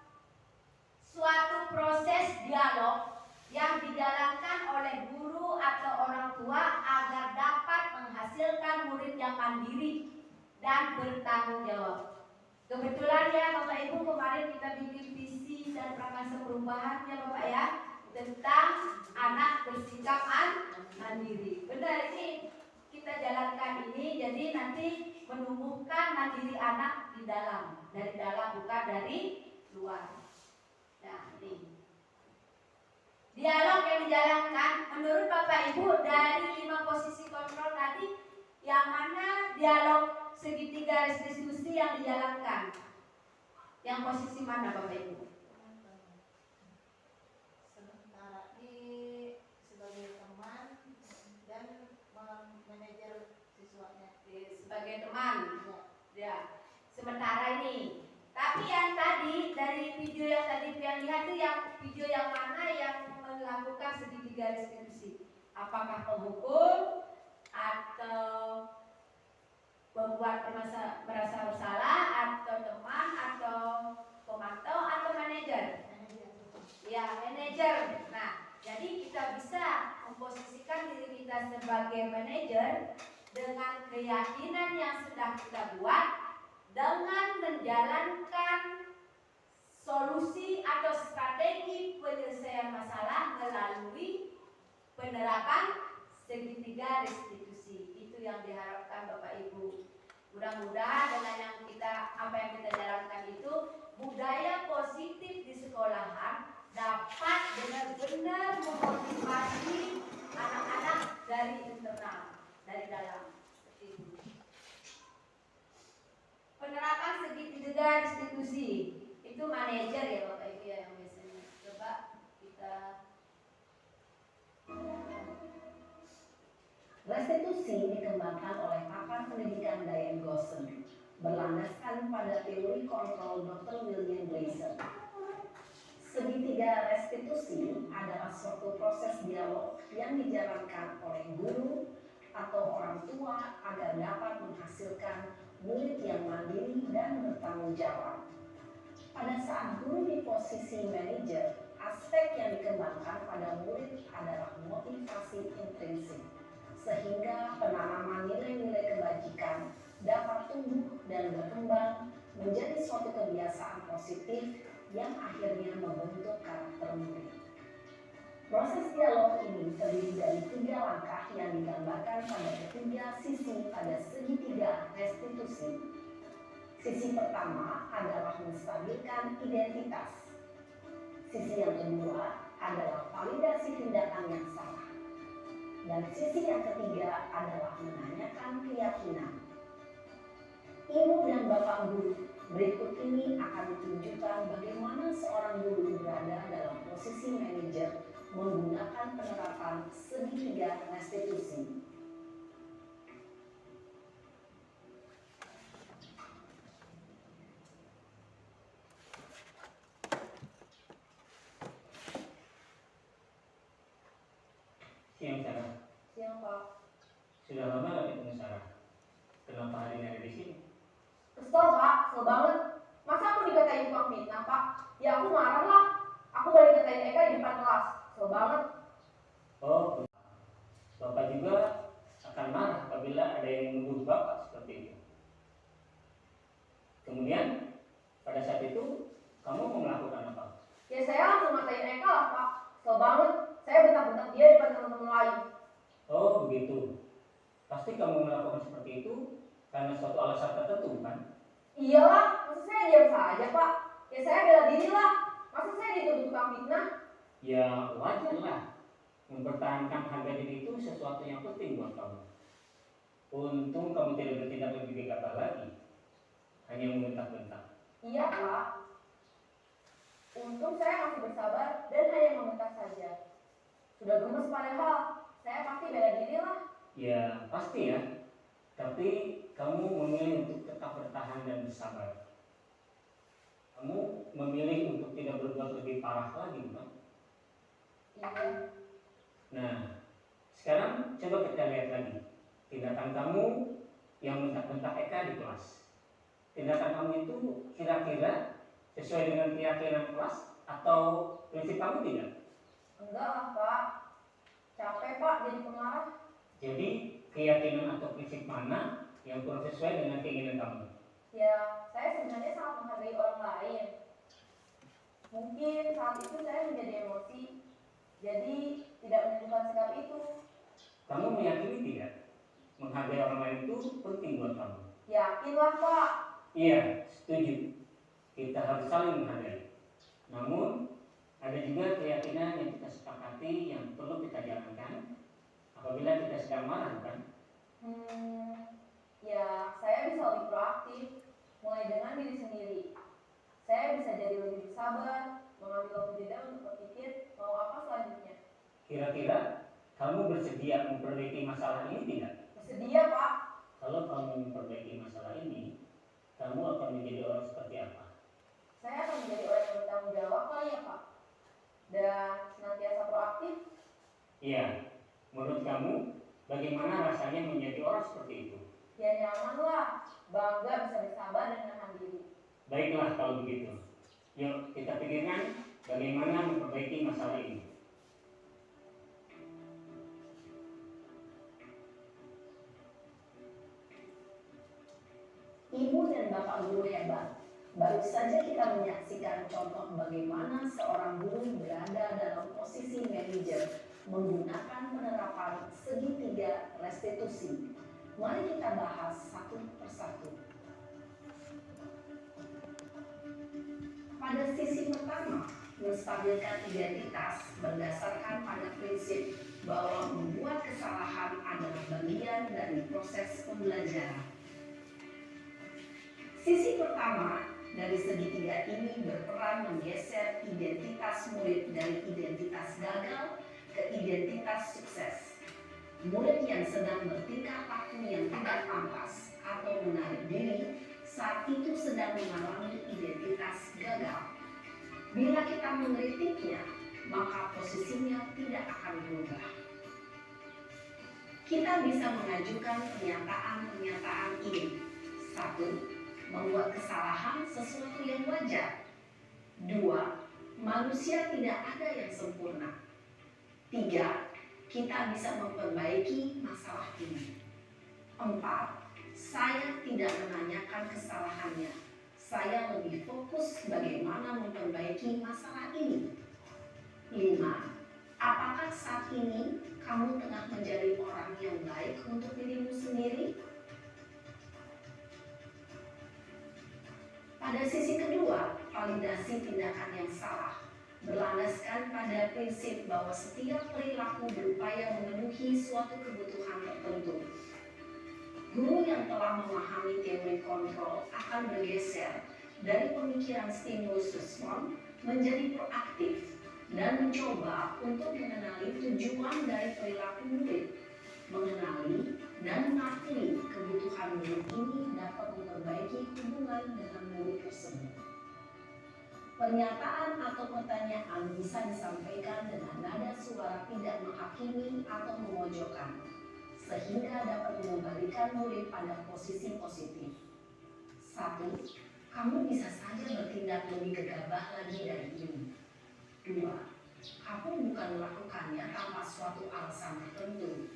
Suatu proses dialog yang dijalankan oleh guru atau orang tua agar dapat menghasilkan murid yang mandiri dan bertanggung jawab. Kebetulan ya Bapak Ibu, kemarin kita bikin visi dan prakasa perubahan ya Bapak ya, tentang anak bersikap mandiri. Benar, ini kita jalankan ini, jadi nanti menumbuhkan mandiri anak di dalam, dari dalam bukan dari luar. Nah, ini dialog yang dijalankan menurut Bapak Ibu dari 5 posisi kontrol tadi, yang mana dialog segitiga restitusi yang dijalankan? Yang posisi mana Bapak Ibu? Sementara di sebagai teman dan manajer siswanya. Sebagai teman, ya. Sementara ini. Tapi yang tadi dari video yang tadi kalian lihat itu yang video yang mana yang melakukan segitiga restitusi? Apakah penghukum atau membuat merasa bersalah, atau teman, atau pemantau, atau manajer? Ya, manajer. Nah, jadi kita bisa memposisikan diri kita sebagai manajer dengan keyakinan yang sudah kita buat, dengan menjalankan solusi atau strategi penyelesaian masalah melalui penerapan segitiga restitusi. Itu yang diharapkan Bapak Ibu. Mudah-mudahan dengan yang apa yang kita jalankan itu, budaya positif di sekolahan dapat benar-benar memotivasi anak-anak dari internal, dari dalam. Seperti itu. Penerapan segitiga restitusi itu manajer ya Bapak Ibu ya, yang biasanya. Coba kita Restitusi dikembangkan oleh pakar pendidikan Diane Gosson, berlandaskan pada teori kontrol Dr. William Gleiser. Segitiga restitusi adalah suatu proses dialog yang dijalankan oleh guru atau orang tua agar dapat menghasilkan murid yang mandiri dan bertanggung jawab. Pada saat guru di posisi manajer, aspek yang dikembangkan pada murid adalah motivasi intrinsik, sehingga penanaman nilai-nilai kebajikan dapat tumbuh dan berkembang menjadi suatu kebiasaan positif yang akhirnya membentuk karakter murid. Proses dialog ini terdiri dari 3 langkah yang digambarkan pada ketiga sisi pada segitiga restitusi. Sisi pertama adalah menstabilkan identitas. Sisi yang kedua adalah validasi tindakan yang salah. Dan sisi yang ketiga adalah menanyakan keyakinan. Ibu dan Bapak guru, berikut ini akan ditunjukkan bagaimana seorang guru berada dalam posisi manajer menggunakan penerapan segitiga restitusi. Siang Sarah. Siang Pak. Sudah lama gak ketemu Sarah? Kenapa hari ini ada di sini? Kesel Pak, kesel banget. Masa aku dikatain tukang fitnah Pak? Ya aku marah lah. Aku balik katain Eka di depan kelas. Kesel banget. Oh, Bapak juga akan marah apabila ada yang menuduh Bapak seperti itu. Kemudian, pada saat itu, kamu mau melakukan apa? Ya saya langsung ngatain Eka lah Pak. Kesel banget. Saya bentak-bentak dia di depan teman-teman lain. Oh, begitu. Pasti kamu melakukan seperti itu karena suatu alasan tertentu, kan? Iyalah, masa saya diam saja Pak? Ya saya bela diri lah. Masa saya dituduh tukang fitnah? Ya, wajar lah. Mempertahankan harga diri itu sesuatu yang penting buat kamu. Untung kamu tidak bertindak lebih gegabah lagi. Hanya membentak-bentak. Iya, Pak. Untung saya masih bersabar dan hanya meminta saja. Sudah gemes padahal, saya pasti bela diri lah. Ya, pasti ya. Tapi kamu memilih untuk tetap bertahan dan bersabar. Kamu memilih untuk tidak berbuat lebih parah lagi, bukan? Iya. Nah, sekarang coba kita lihat lagi tindakan kamu yang bentak-bentak Eka di kelas. Tindakan kamu itu kira-kira sesuai dengan keyakinan kelas atau prinsip kamu tidak? Enggak lah, Pak. Capek, Pak, jadi pengarah. Jadi keyakinan atau prinsip mana yang kurang sesuai dengan keinginan kamu? Ya, saya sebenarnya sangat menghargai orang lain. Mungkin saat itu saya menjadi emosi, jadi tidak menunjukkan sikap itu. Kamu meyakini tidak? Menghargai orang lain itu penting buat kamu. Yakinlah, Pak. Iya, setuju. Kita harus saling menghargai. Namun, ada juga keyakinan yang kita sepakati yang perlu kita jalankan apabila kita sedang marah, bukan? Ya, saya bisa lebih proaktif, mulai dengan diri sendiri. Saya bisa jadi lebih bersabar, mengambil waktu jeda untuk berpikir mau apa selanjutnya. Kira-kira kamu bersedia memperbaiki masalah ini tidak? Bersedia, Pak. Kalau kamu memperbaiki masalah ini, kamu akan menjadi orang seperti apa? Saya akan menjadi orang yang bertanggung jawab kali ya, Pak. Dan senantiasa proaktif. Iya, menurut kamu bagaimana rasanya menjadi orang seperti itu? Ya nyaman lah, bangga bisa bersabar dan menahan diri. Baiklah kalau begitu. Yuk kita pikirkan bagaimana memperbaiki masalah ini. Ibu dan Bapak guru hebat. Baru saja kita menyaksikan contoh bagaimana seorang guru berada dalam posisi manajer menggunakan penerapan segitiga restitusi. Mari kita bahas satu persatu. Pada sisi pertama, menstabilkan identitas berdasarkan pada prinsip bahwa membuat kesalahan adalah bagian dari proses pembelajaran. Sisi pertama dari segitiga ini berperan menggeser identitas murid dari identitas gagal ke identitas sukses. Murid yang sedang bertingkah laku yang tidak pantas atau menarik diri saat itu sedang mengalami identitas gagal. Bila kita mengkritiknya, maka posisinya tidak akan berubah. Kita bisa mengajukan pernyataan-pernyataan ini. 1. Membuat kesalahan sesuatu yang wajar. 2. Manusia tidak ada yang sempurna. 3. Kita bisa memperbaiki masalah ini. 4. Saya tidak menanyakan kesalahannya. Saya lebih fokus bagaimana memperbaiki masalah ini. 5. Apakah saat ini kamu tengah menjadi orang yang baik untuk dirimu sendiri? Pada sisi kedua, validasi tindakan yang salah berlandaskan pada prinsip bahwa setiap perilaku berupaya memenuhi suatu kebutuhan tertentu. Guru yang telah memahami teori kontrol akan bergeser dari pemikiran stimulus respon menjadi proaktif dan mencoba untuk mengenali tujuan dari perilaku murid. Mengenali dan mengakui kebutuhan murid ini dapat memperbaiki hubungan dengan murid tersebut. Pernyataan atau pertanyaan bisa disampaikan dengan nada suara tidak menghakimi atau memojokkan, sehingga dapat mengembalikan murid pada posisi positif. 1. Kamu bisa saja bertindak lebih gegabah lagi dari ini. 2. Kamu bukan melakukannya tanpa suatu alasan tertentu.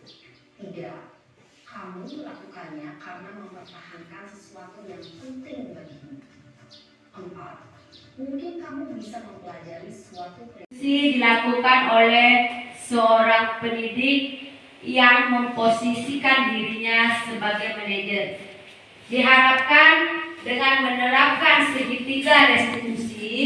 3. Kamu melakukannya karena mempertahankan sesuatu yang penting bagimu. 4. Mungkin kamu bisa mempelajari suatu dilakukan oleh seorang pendidik yang memposisikan dirinya sebagai manajer. Diharapkan dengan menerapkan segitiga restitusi,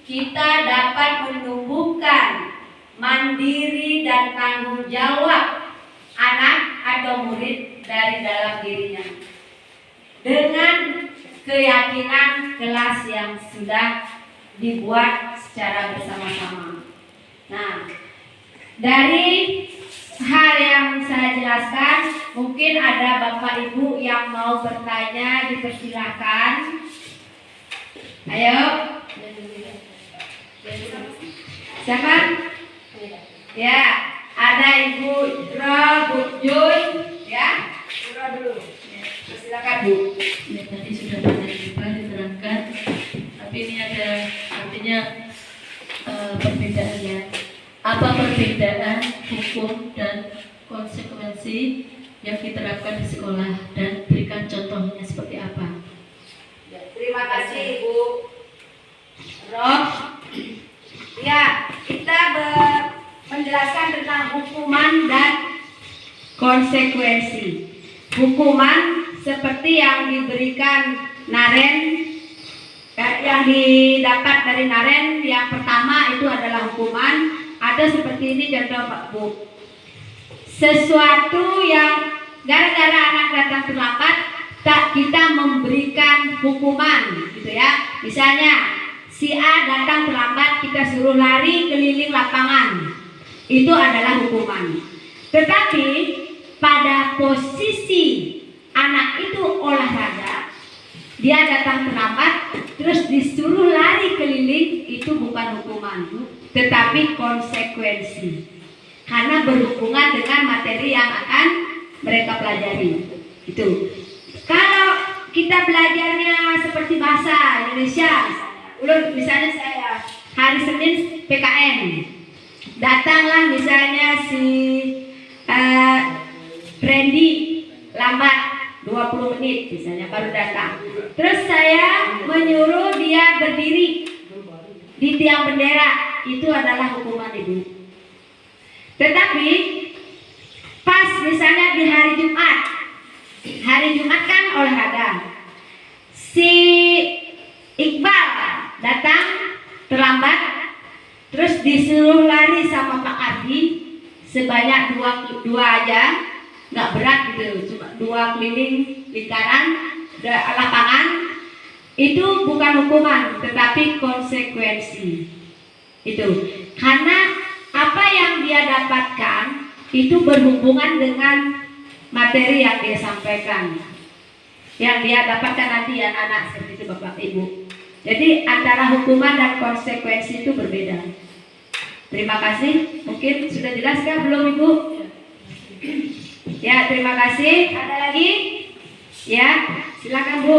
kita dapat menumbuhkan mandiri dan tanggung jawab anak atau murid dari dalam dirinya. Dengan keyakinan kelas yang sudah dibuat secara bersama-sama. Nah, dari hal yang saya jelaskan, mungkin ada Bapak Ibu yang mau bertanya, dipersilahkan. Ayo. Siapa? Ya, ada Ibu Ro, Bu Jun, ya. Ro dulu. Silakan Bu. Ya, tadi sudah banyak juga diterangkan, tapi ini ada artinya perbedaannya. Apa perbedaan hukum dan konsekuensi yang diterapkan di sekolah, dan berikan contohnya seperti apa? Ya, terima kasih Ibu Roh. Ya, kita menjelaskan tentang hukuman dan konsekuensi. Hukuman seperti yang diberikan Naren, yang didapat dari Naren, yang pertama itu adalah hukuman. Ada seperti ini contoh Pak Bu. Sesuatu yang gara-gara anak datang terlambat, tak kita memberikan hukuman, gitu ya. Misalnya si A datang terlambat, kita suruh lari keliling lapangan, itu adalah hukuman. Tetapi pada posisi anak itu olahraga, dia datang terlambat, terus disuruh lari keliling, itu bukan hukuman, tetapi konsekuensi, karena berhubungan dengan materi yang akan mereka pelajari. Itu kalau kita belajarnya seperti bahasa Indonesia, misalnya saya hari Senin PKN, datanglah misalnya si Randy lambat 20 menit misalnya baru datang, terus saya menyuruh dia berdiri di tiang bendera, itu adalah hukuman Ibu. Tetapi pas misalnya di hari Jumat kan olahraga, si Iqbal datang terlambat, terus disuruh lari sama Pak Ardi sebanyak dua aja, nggak berat gitu, cuma 2 keliling lingkaran lapangan, itu bukan hukuman tetapi konsekuensi. Itu karena apa yang dia dapatkan itu berhubungan dengan materi yang dia sampaikan, yang dia dapatkan nanti anak-anak, seperti itu Bapak Ibu. Jadi antara hukuman dan konsekuensi itu berbeda. Terima kasih. Mungkin sudah jelas kah belum Ibu? Ya, terima kasih. Ada lagi? Ya, silakan Bu.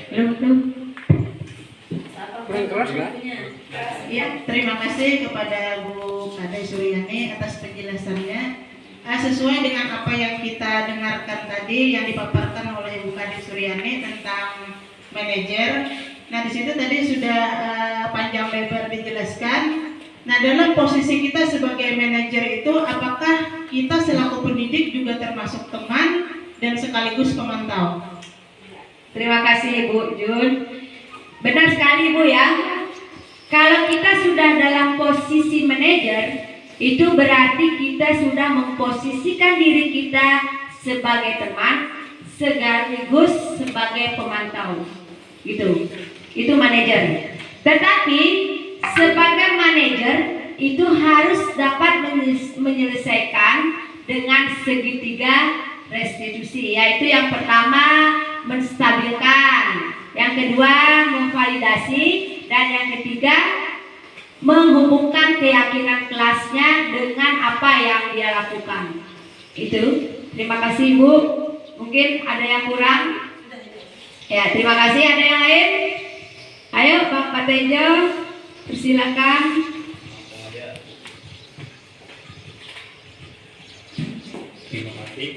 Belum. Kurang keras nggak? Ya, terima kasih kepada Bu Kade Suryani atas penjelasannya. Sesuai dengan apa yang kita dengarkan tadi yang dipaparkan oleh Bu Kade Suryani tentang manajer. Nah, di situ tadi sudah panjang lebar dijelaskan. Nah, dalam posisi kita sebagai manajer itu, apakah kita selaku pendidik juga termasuk teman dan sekaligus pemantau? Terima kasih Bu Jun. Benar sekali Bu ya. Kalau kita sudah dalam posisi manajer, itu berarti kita sudah memposisikan diri kita sebagai teman sekaligus sebagai pemantau. Gitu. Itu manajer. Tetapi sebagai manajer itu harus dapat menyelesaikan dengan segitiga restitusi, yaitu yang pertama menstabilkan, yang kedua memvalidasi, dan yang ketiga menghubungkan keyakinan kelasnya dengan apa yang dia lakukan. Itu. Terima kasih Bu. Mungkin ada yang kurang? Ya, terima kasih. Ada yang lain? Ayo Pak Tejo, persilakan. Terima kasih.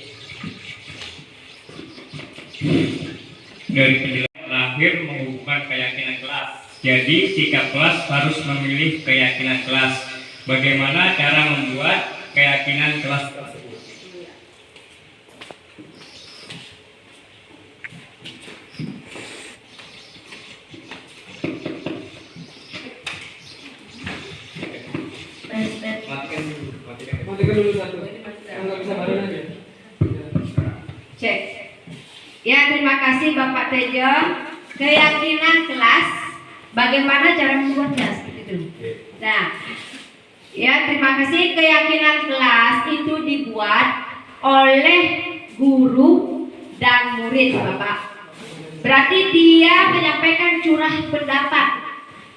Dari penjelasan terakhir menghubungkan keyakinan kelas. Jadi sikap kelas harus memilih keyakinan kelas. Bagaimana cara membuat keyakinan kelas tersebut? Buktikan dulu satu. Nggak bisa bareng aja. Cek. Ya, terima kasih Bapak Tejo. Keyakinan kelas, bagaimana cara membuatnya seperti itu. Nah, ya terima kasih. Keyakinan kelas itu dibuat oleh guru dan murid, Bapak. Berarti dia menyampaikan curah pendapat,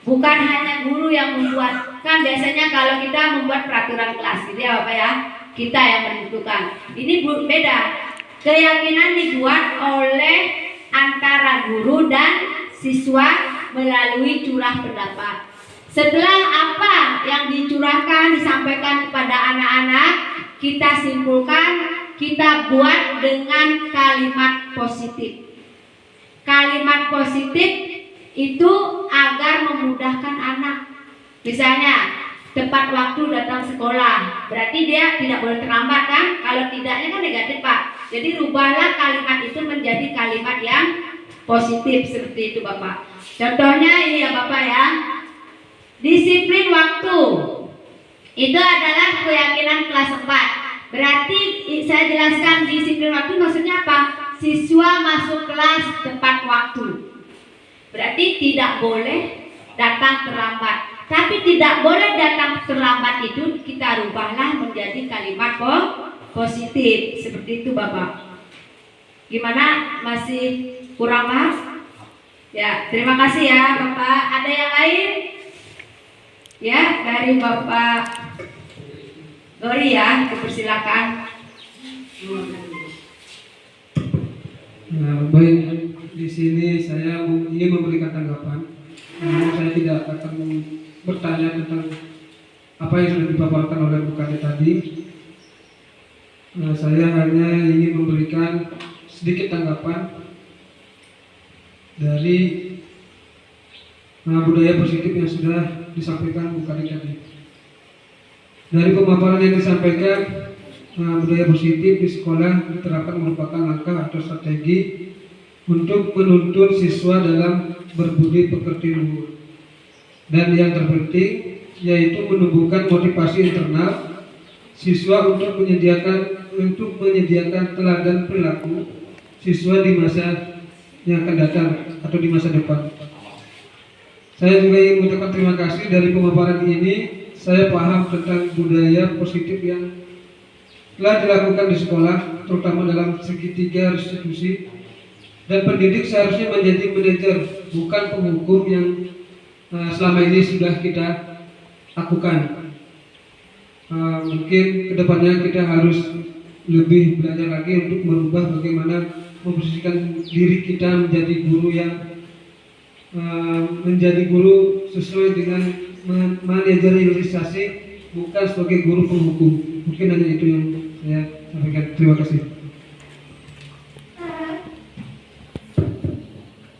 bukan hanya guru yang membuat. Kan biasanya kalau kita membuat peraturan kelas, gitu ya Bapak ya, kita yang menentukan. Ini beda. Keyakinan dibuat oleh antara guru dan siswa melalui curah pendapat. Setelah apa yang dicurahkan disampaikan kepada anak-anak, kita simpulkan, kita buat dengan kalimat positif. Kalimat positif itu agar memudahkan anak. Misalnya tepat waktu datang sekolah, berarti dia tidak boleh terlambat kan? Kalau tidaknya kan negatif Pak. Jadi rubahlah kalimat itu menjadi kalimat yang positif seperti itu Bapak. Contohnya ini ya Bapak ya, disiplin waktu itu adalah keyakinan kelas 4. Berarti saya jelaskan disiplin waktu maksudnya apa? Siswa masuk kelas tepat waktu. Berarti tidak boleh datang terlambat. Tapi tidak boleh datang terlambat itu kita rubahlah menjadi kalimat positif. Seperti itu Bapak. Gimana? Masih kurang paham? Ya, terima kasih ya Bapak. Ada yang lain? Ya, dari Bapak Gori ya, dipersilakan. Nah, baik, di sini saya ingin memberikan tanggapan. Namun saya tidak akan bertanya tentang apa yang sudah dipaparkan oleh Bu Kade tadi. Saya hanya ingin memberikan sedikit tanggapan dari budaya positif yang sudah disampaikan Bu Kade tadi. Dari pemaparan yang disampaikan, budaya positif di sekolah diterapkan merupakan langkah atau strategi untuk menuntun siswa dalam berbudi pekerti luhur. Dan yang terpenting yaitu menumbuhkan motivasi internal siswa untuk menyediakan teladan perilaku siswa di masa yang akan datang atau di masa depan. Saya juga ingin mengucapkan terima kasih dari pemaparan ini. Saya paham tentang budaya positif yang telah dilakukan di sekolah, terutama dalam segitiga restitusi. Dan pendidik seharusnya menjadi manajer, bukan penghukum yang selama ini sudah kita lakukan. Mungkin kedepannya kita harus lebih belajar lagi untuk merubah bagaimana memposisikan diri kita menjadi guru yang menjadi guru sesuai dengan manajerialisasi, bukan sebagai guru penghukum. Mungkin hanya itu yang saya sampaikan. Terima kasih.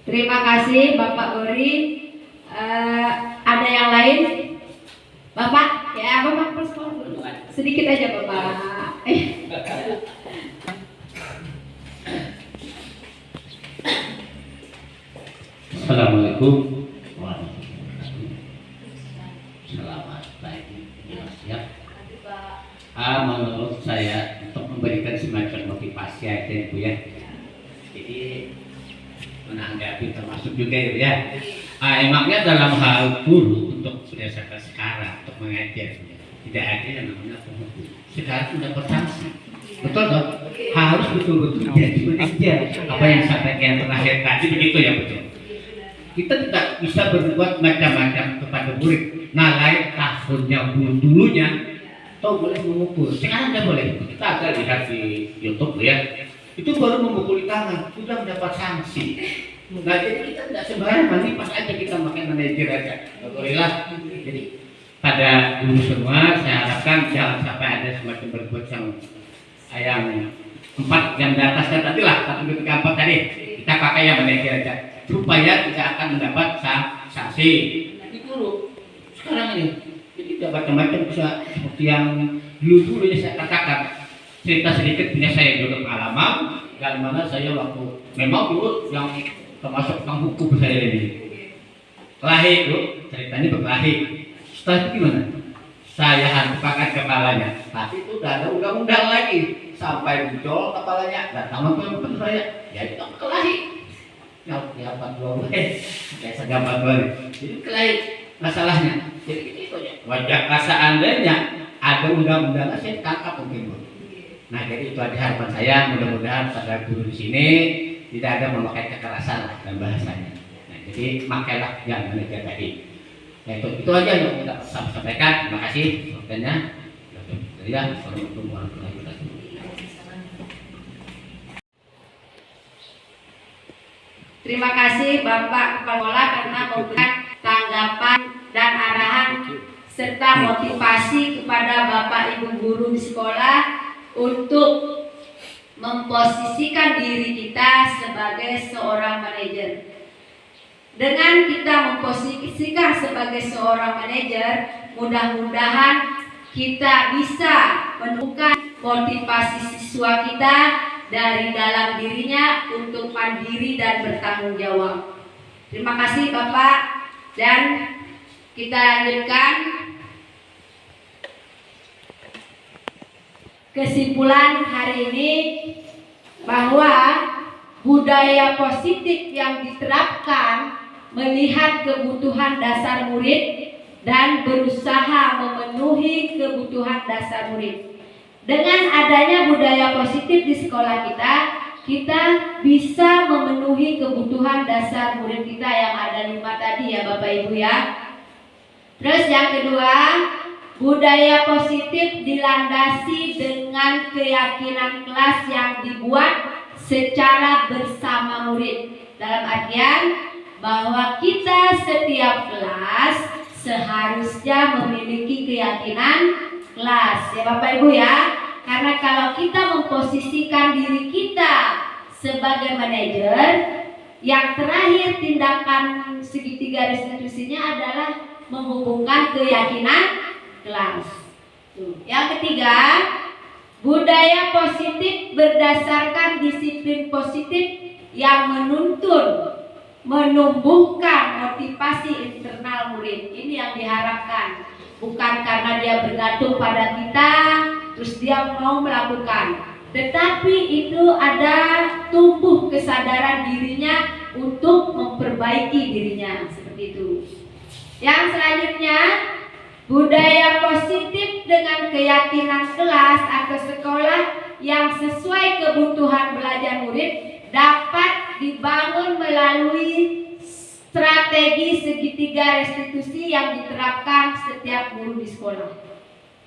Terima kasih Bapak Gori. Ada yang lain? Bapak? Ya Bapak sedikit aja Bapak. Assalamualaikum warahmatullahi wabarakatuh. Selamat pagi, siap. Menurut saya untuk memberikan semacam motivasi aja Ibu ya. Jadi menanggapi termasuk juga Ibu ya. Emangnya dalam hal guru untuk berdasarkan sekarang untuk mengajar tidak ada yang namanya penghukum. Sekarang sudah bersanksi. Betul dong? Harus betul-betul jadi manajer. Apa yang sampaikan terakhir tadi begitu ya betul. Kita tidak bisa berbuat macam-macam kepada murid. Lain tahunnya dulunya, atau boleh memukul. Sekarang tidak boleh. Kita ada lihat di YouTube ya. Itu baru memukul tangan, sudah mendapat sanksi. Nah jadi kita tidak sembarangan nih, pas aja kita pakai manajer aja. Alhamdulillah. Jadi pada guru semua, saya harapkan jangan sampai ada semacam berbuat yang 4 jam di atasnya tadi lah, 1, 2, 3, 4 tadi. Kita pakai yang manajer aja. Supaya tidak akan mendapat sanksi. Nanti guru sekarang ini jadi tidak macam-macam bisa seperti yang dulu ya saya katakan. Cerita sedikit punya saya juga pengalaman dan mana saya waktu memang dulu yang termasuk penghukum saya ini lahir dulu ceritanya berkelahi. Setelah itu gimana? saya hantarkan kepalanya. Tapi itu udah ada undang-undang lagi. Sampai muncul kepalanya, datang ke saya. Ya itu kelahi. Ya apa dua kayak segambar dua. Jadi kelahi masalahnya. Jadi itu ya. Wajah seandainya ada undang-undangnya saya tangkap mungkin Bu. Nah jadi itu ada harapan saya, mudah-mudahan pada guru di sini tidak ada memakai kekerasan lah dalam bahasanya. Nah jadi makailah yang manajer tadi. Nah itu aja yang kita sampaikan. Terima kasih. Waktunya. Assalamualaikum warahmatullahi wabarakatuh. Terima kasih Bapak Kepala Sekolah karena memberikan tanggapan dan arahan serta motivasi kepada Bapak Ibu guru di sekolah untuk memposisikan diri kita sebagai seorang manajer. Dengan kita memposisikan sebagai seorang manajer, mudah-mudahan kita bisa menemukan motivasi siswa kita dari dalam dirinya untuk mandiri dan bertanggung jawab. Terima kasih Bapak, dan kita lanjutkan. Kesimpulan hari ini bahwa budaya positif yang diterapkan melihat kebutuhan dasar murid dan berusaha memenuhi kebutuhan dasar murid. Dengan adanya budaya positif di sekolah kita bisa memenuhi kebutuhan dasar murid kita yang ada 5 tadi ya Bapak Ibu ya. Terus yang kedua, budaya positif dilandasi dengan keyakinan kelas yang dibuat secara bersama murid. Dalam artian bahwa kita setiap kelas seharusnya memiliki keyakinan kelas ya Bapak Ibu ya. Karena kalau kita memposisikan diri kita sebagai manajer, yang terakhir tindakan segitiga restitusinya adalah menghubungkan keyakinan kelas. Yang ketiga, budaya positif berdasarkan disiplin positif yang menuntun menumbuhkan motivasi internal murid. Ini yang diharapkan. Bukan karena dia bergantung pada kita terus dia mau melakukan, tetapi itu ada tumbuh kesadaran dirinya untuk memperbaiki dirinya, seperti itu. Yang selanjutnya, budaya positif dengan keyakinan kelas atau sekolah yang sesuai kebutuhan belajar murid dapat dibangun melalui strategi segitiga restitusi yang diterapkan setiap guru di sekolah.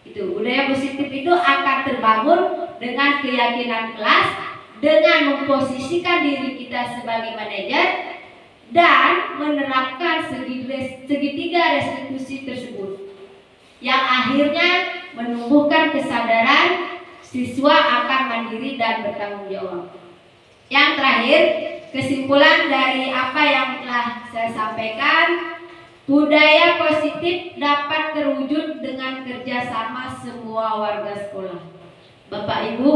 Itu budaya positif itu akan terbangun dengan keyakinan kelas, dengan memposisikan diri kita sebagai manajer dan menerapkan segitiga restitusi tersebut, yang akhirnya menumbuhkan kesadaran siswa akan mandiri dan bertanggung jawab. Yang terakhir, kesimpulan dari apa yang telah saya sampaikan, budaya positif dapat terwujud dengan kerjasama semua warga sekolah. Bapak Ibu,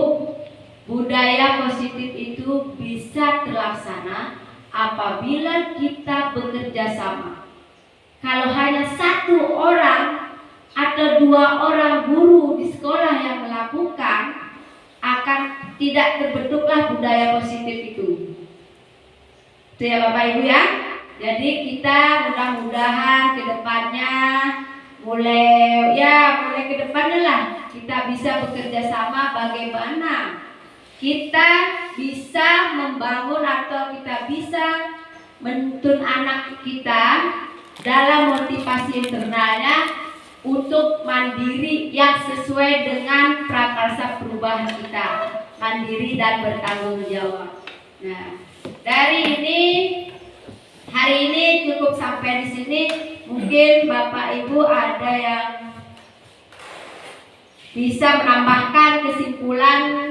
budaya positif itu bisa terlaksana apabila kita bekerja sama. Kalau hanya 1 orang atau 2 orang guru di sekolah yang melakukan, akan tidak terbentuklah budaya positif itu. Itu ya Bapak Ibu ya. Jadi kita mudah-mudahan ke depannya mulai ke depannya lah kita bisa bekerja sama bagaimana kita bisa membangun atau kita bisa menuntun anak kita dalam motivasi internalnya untuk mandiri yang sesuai dengan prakarsa perubahan kita, mandiri dan bertanggung jawab. Nah, hari ini cukup sampai di sini. Mungkin Bapak Ibu ada yang bisa menambahkan kesimpulan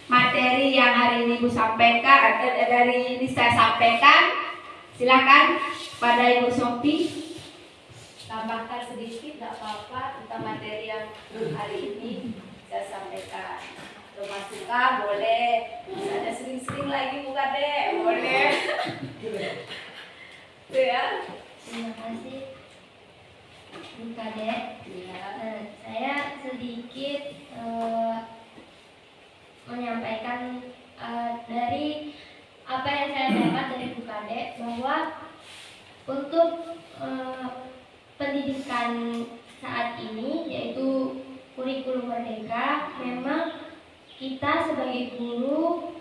materi yang hari ini Ibu sampaikan, dari ini saya sampaikan. Silakan pada Ibu Sophie. Tambahkan sedikit, tidak apa-apa, tentang materi yang hari ini saya sampaikan. Termasukkan boleh, misalnya sering-sering lagi bukan deh, boleh. Itu ya. Terima kasih. Bu Kade. Nah, saya sedikit menyampaikan dari apa yang saya dapat dari Bu Kade, bahwa untuk pendidikan saat ini, yaitu kurikulum merdeka, memang kita sebagai guru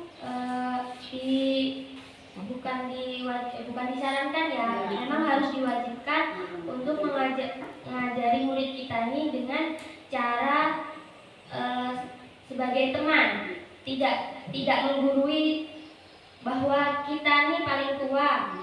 bukan disarankan ya, memang harus diwajibkan untuk mengajari murid kita ini dengan cara sebagai teman, tidak menggurui bahwa kita ini paling tua,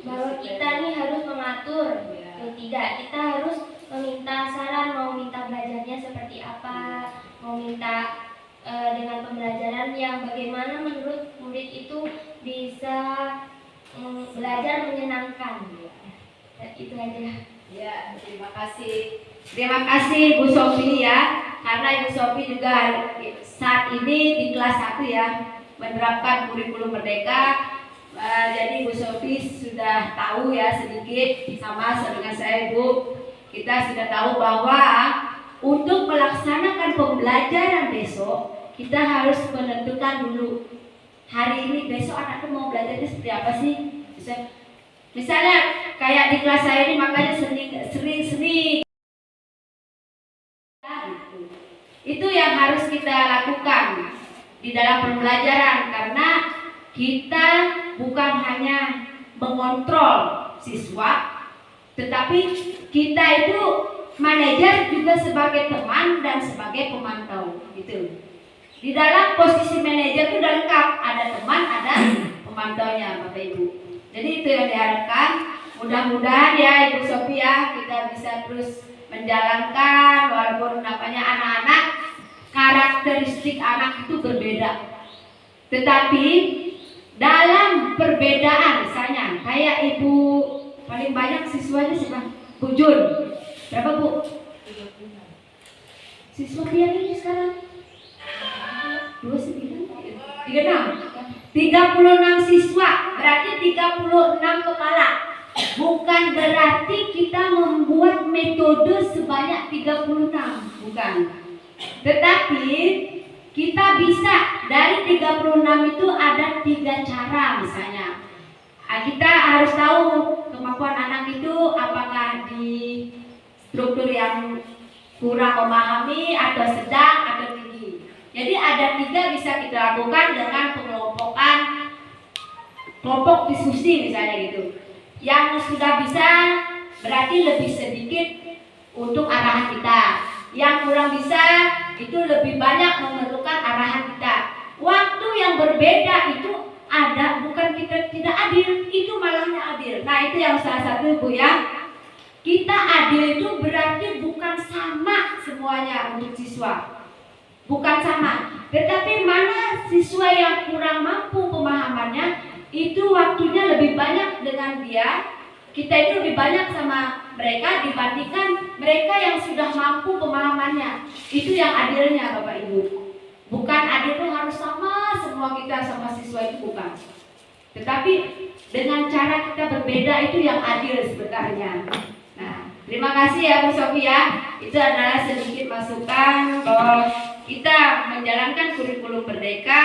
bahwa kita ini harus mengatur. Tidak, kita harus meminta saran, mau minta belajarnya seperti apa, mau minta dengan pembelajaran yang bagaimana menurut murid itu bisa belajar menyenangkan. Itu aja. Ya, terima kasih. Terima kasih Bu Sofi ya, karena Ibu Sofi juga saat ini di kelas 1 ya, menerapkan kurikulum merdeka. Jadi Bu Sofi sudah tahu ya sedikit, sama dengan saya Bu. Kita sudah tahu bahwa untuk melaksanakan pembelajaran besok, kita harus menentukan dulu hari ini, besok anakku mau belajarnya seperti apa sih. Misalnya kayak di kelas saya ini, makanya seni. Itu yang harus kita lakukan di dalam pembelajaran, karena kita bukan hanya mengontrol siswa, tetapi kita itu manajer juga sebagai teman dan sebagai pemantau gitu. Di dalam posisi manajer itu udah lengkap, ada teman, ada pemantaunya Bapak Ibu. Jadi itu yang diharapkan. Mudah-mudahan ya Ibu Sofi ya, kita bisa terus menjalankan, walaupun namanya anak-anak, karakteristik anak itu berbeda. Tetapi dalam perbedaan, misalnya kayak Ibu paling banyak siswanya siapa? Bu Jun. Berapa Bu? 36. Siswa dia ini sekarang 29, 36 siswa, berarti 36 kepala. Bukan berarti kita membuat metode sebanyak 36, bukan. Tetapi kita bisa dari 36 itu ada 3 cara misalnya. Kita harus tahu kemampuan anak itu apakah di struktur yang kurang memahami atau sedang atau tinggi. Jadi ada 3 bisa kita lakukan dengan pengelompokan kelompok diskusi misalnya gitu. Yang sudah bisa berarti lebih sedikit untuk arahan kita. Yang kurang bisa itu lebih banyak memerlukan arahan kita. Waktu yang berbeda itu ada, bukan kita tidak adil, itu malahnya adil. Nah itu yang salah satu Bu ya. Kita adil itu berarti bukan sama semuanya untuk siswa, bukan sama. Tetapi mana siswa yang kurang mampu pemahamannya, itu waktunya lebih banyak dengan dia. Kita itu lebih banyak sama mereka dibandingkan mereka yang sudah mampu pemahamannya. Itu yang adilnya Bapak Ibu. Bukan adil itu harus sama semua kita sama siswa, itu bukan. Tetapi dengan cara kita berbeda itu yang adil sebenarnya. Nah, terima kasih ya Bu Sofia. Itu adalah sedikit masukan bahwa kita menjalankan kurikulum merdeka,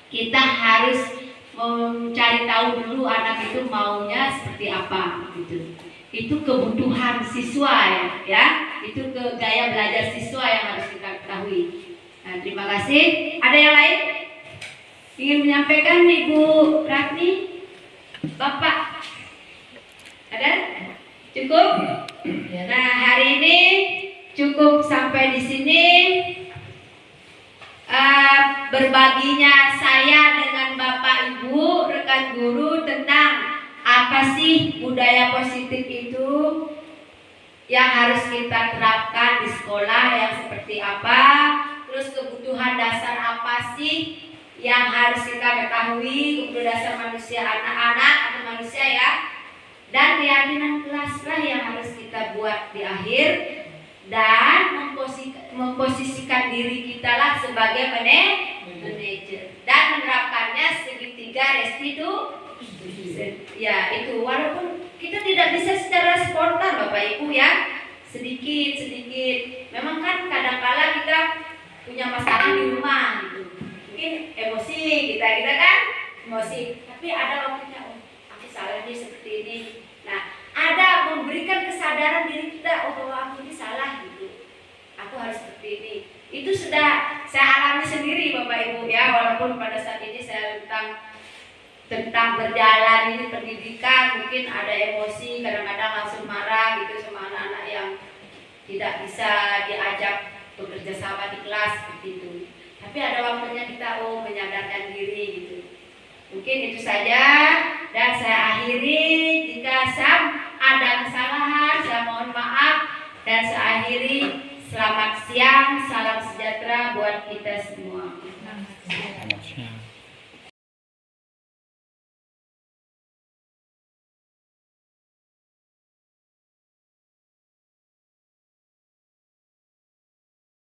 kita harus mencari tahu dulu anak itu maunya seperti apa gitu. Itu kebutuhan siswa ya. Itu ke gaya belajar siswa yang harus kita ketahui. Nah, terima kasih. Ada yang lain ingin menyampaikan Ibu Ratni? Bapak ada? Cukup? Nah, hari ini cukup sampai di sini. Berbaginya saya dengan Bapak Ibu rekan guru tentang apa sih budaya positif itu yang harus kita terapkan di sekolah, yang seperti apa, terus kebutuhan dasar apa sih yang harus kita ketahui, kebutuhan dasar manusia, anak-anak atau manusia ya, dan keyakinan kelaslah yang harus kita buat di akhir, dan memposisikan diri kita lah sebagai manajer dan menerapkannya segitiga restitusi. Ya itu, walaupun kita tidak bisa secara spontan Bapak Ibu ya, sedikit. Memang kan kadang-kala kita punya masalah di rumah gitu. Mungkin emosi kita kan emosi. Tapi ada waktunya, oh aku salah nih seperti ini. Nah, ada memberikan kesadaran diri kita, oh bahwa aku ini salah gitu. Aku harus seperti ini. Itu sudah saya alami sendiri Bapak Ibu ya, walaupun pada saat ini saya tentang berjalan ini pendidikan, mungkin ada emosi, kadang-kadang langsung marah gitu sama anak-anak yang tidak bisa diajak bekerja sama di kelas seperti itu. Tapi ada waktunya kita menyadarkan diri gitu. Mungkin itu saja, dan saya akhiri. Jika ada kesalahan, saya mohon maaf, dan saya akhiri. Selamat siang, salam sejahtera buat kita semua. Selamat siang.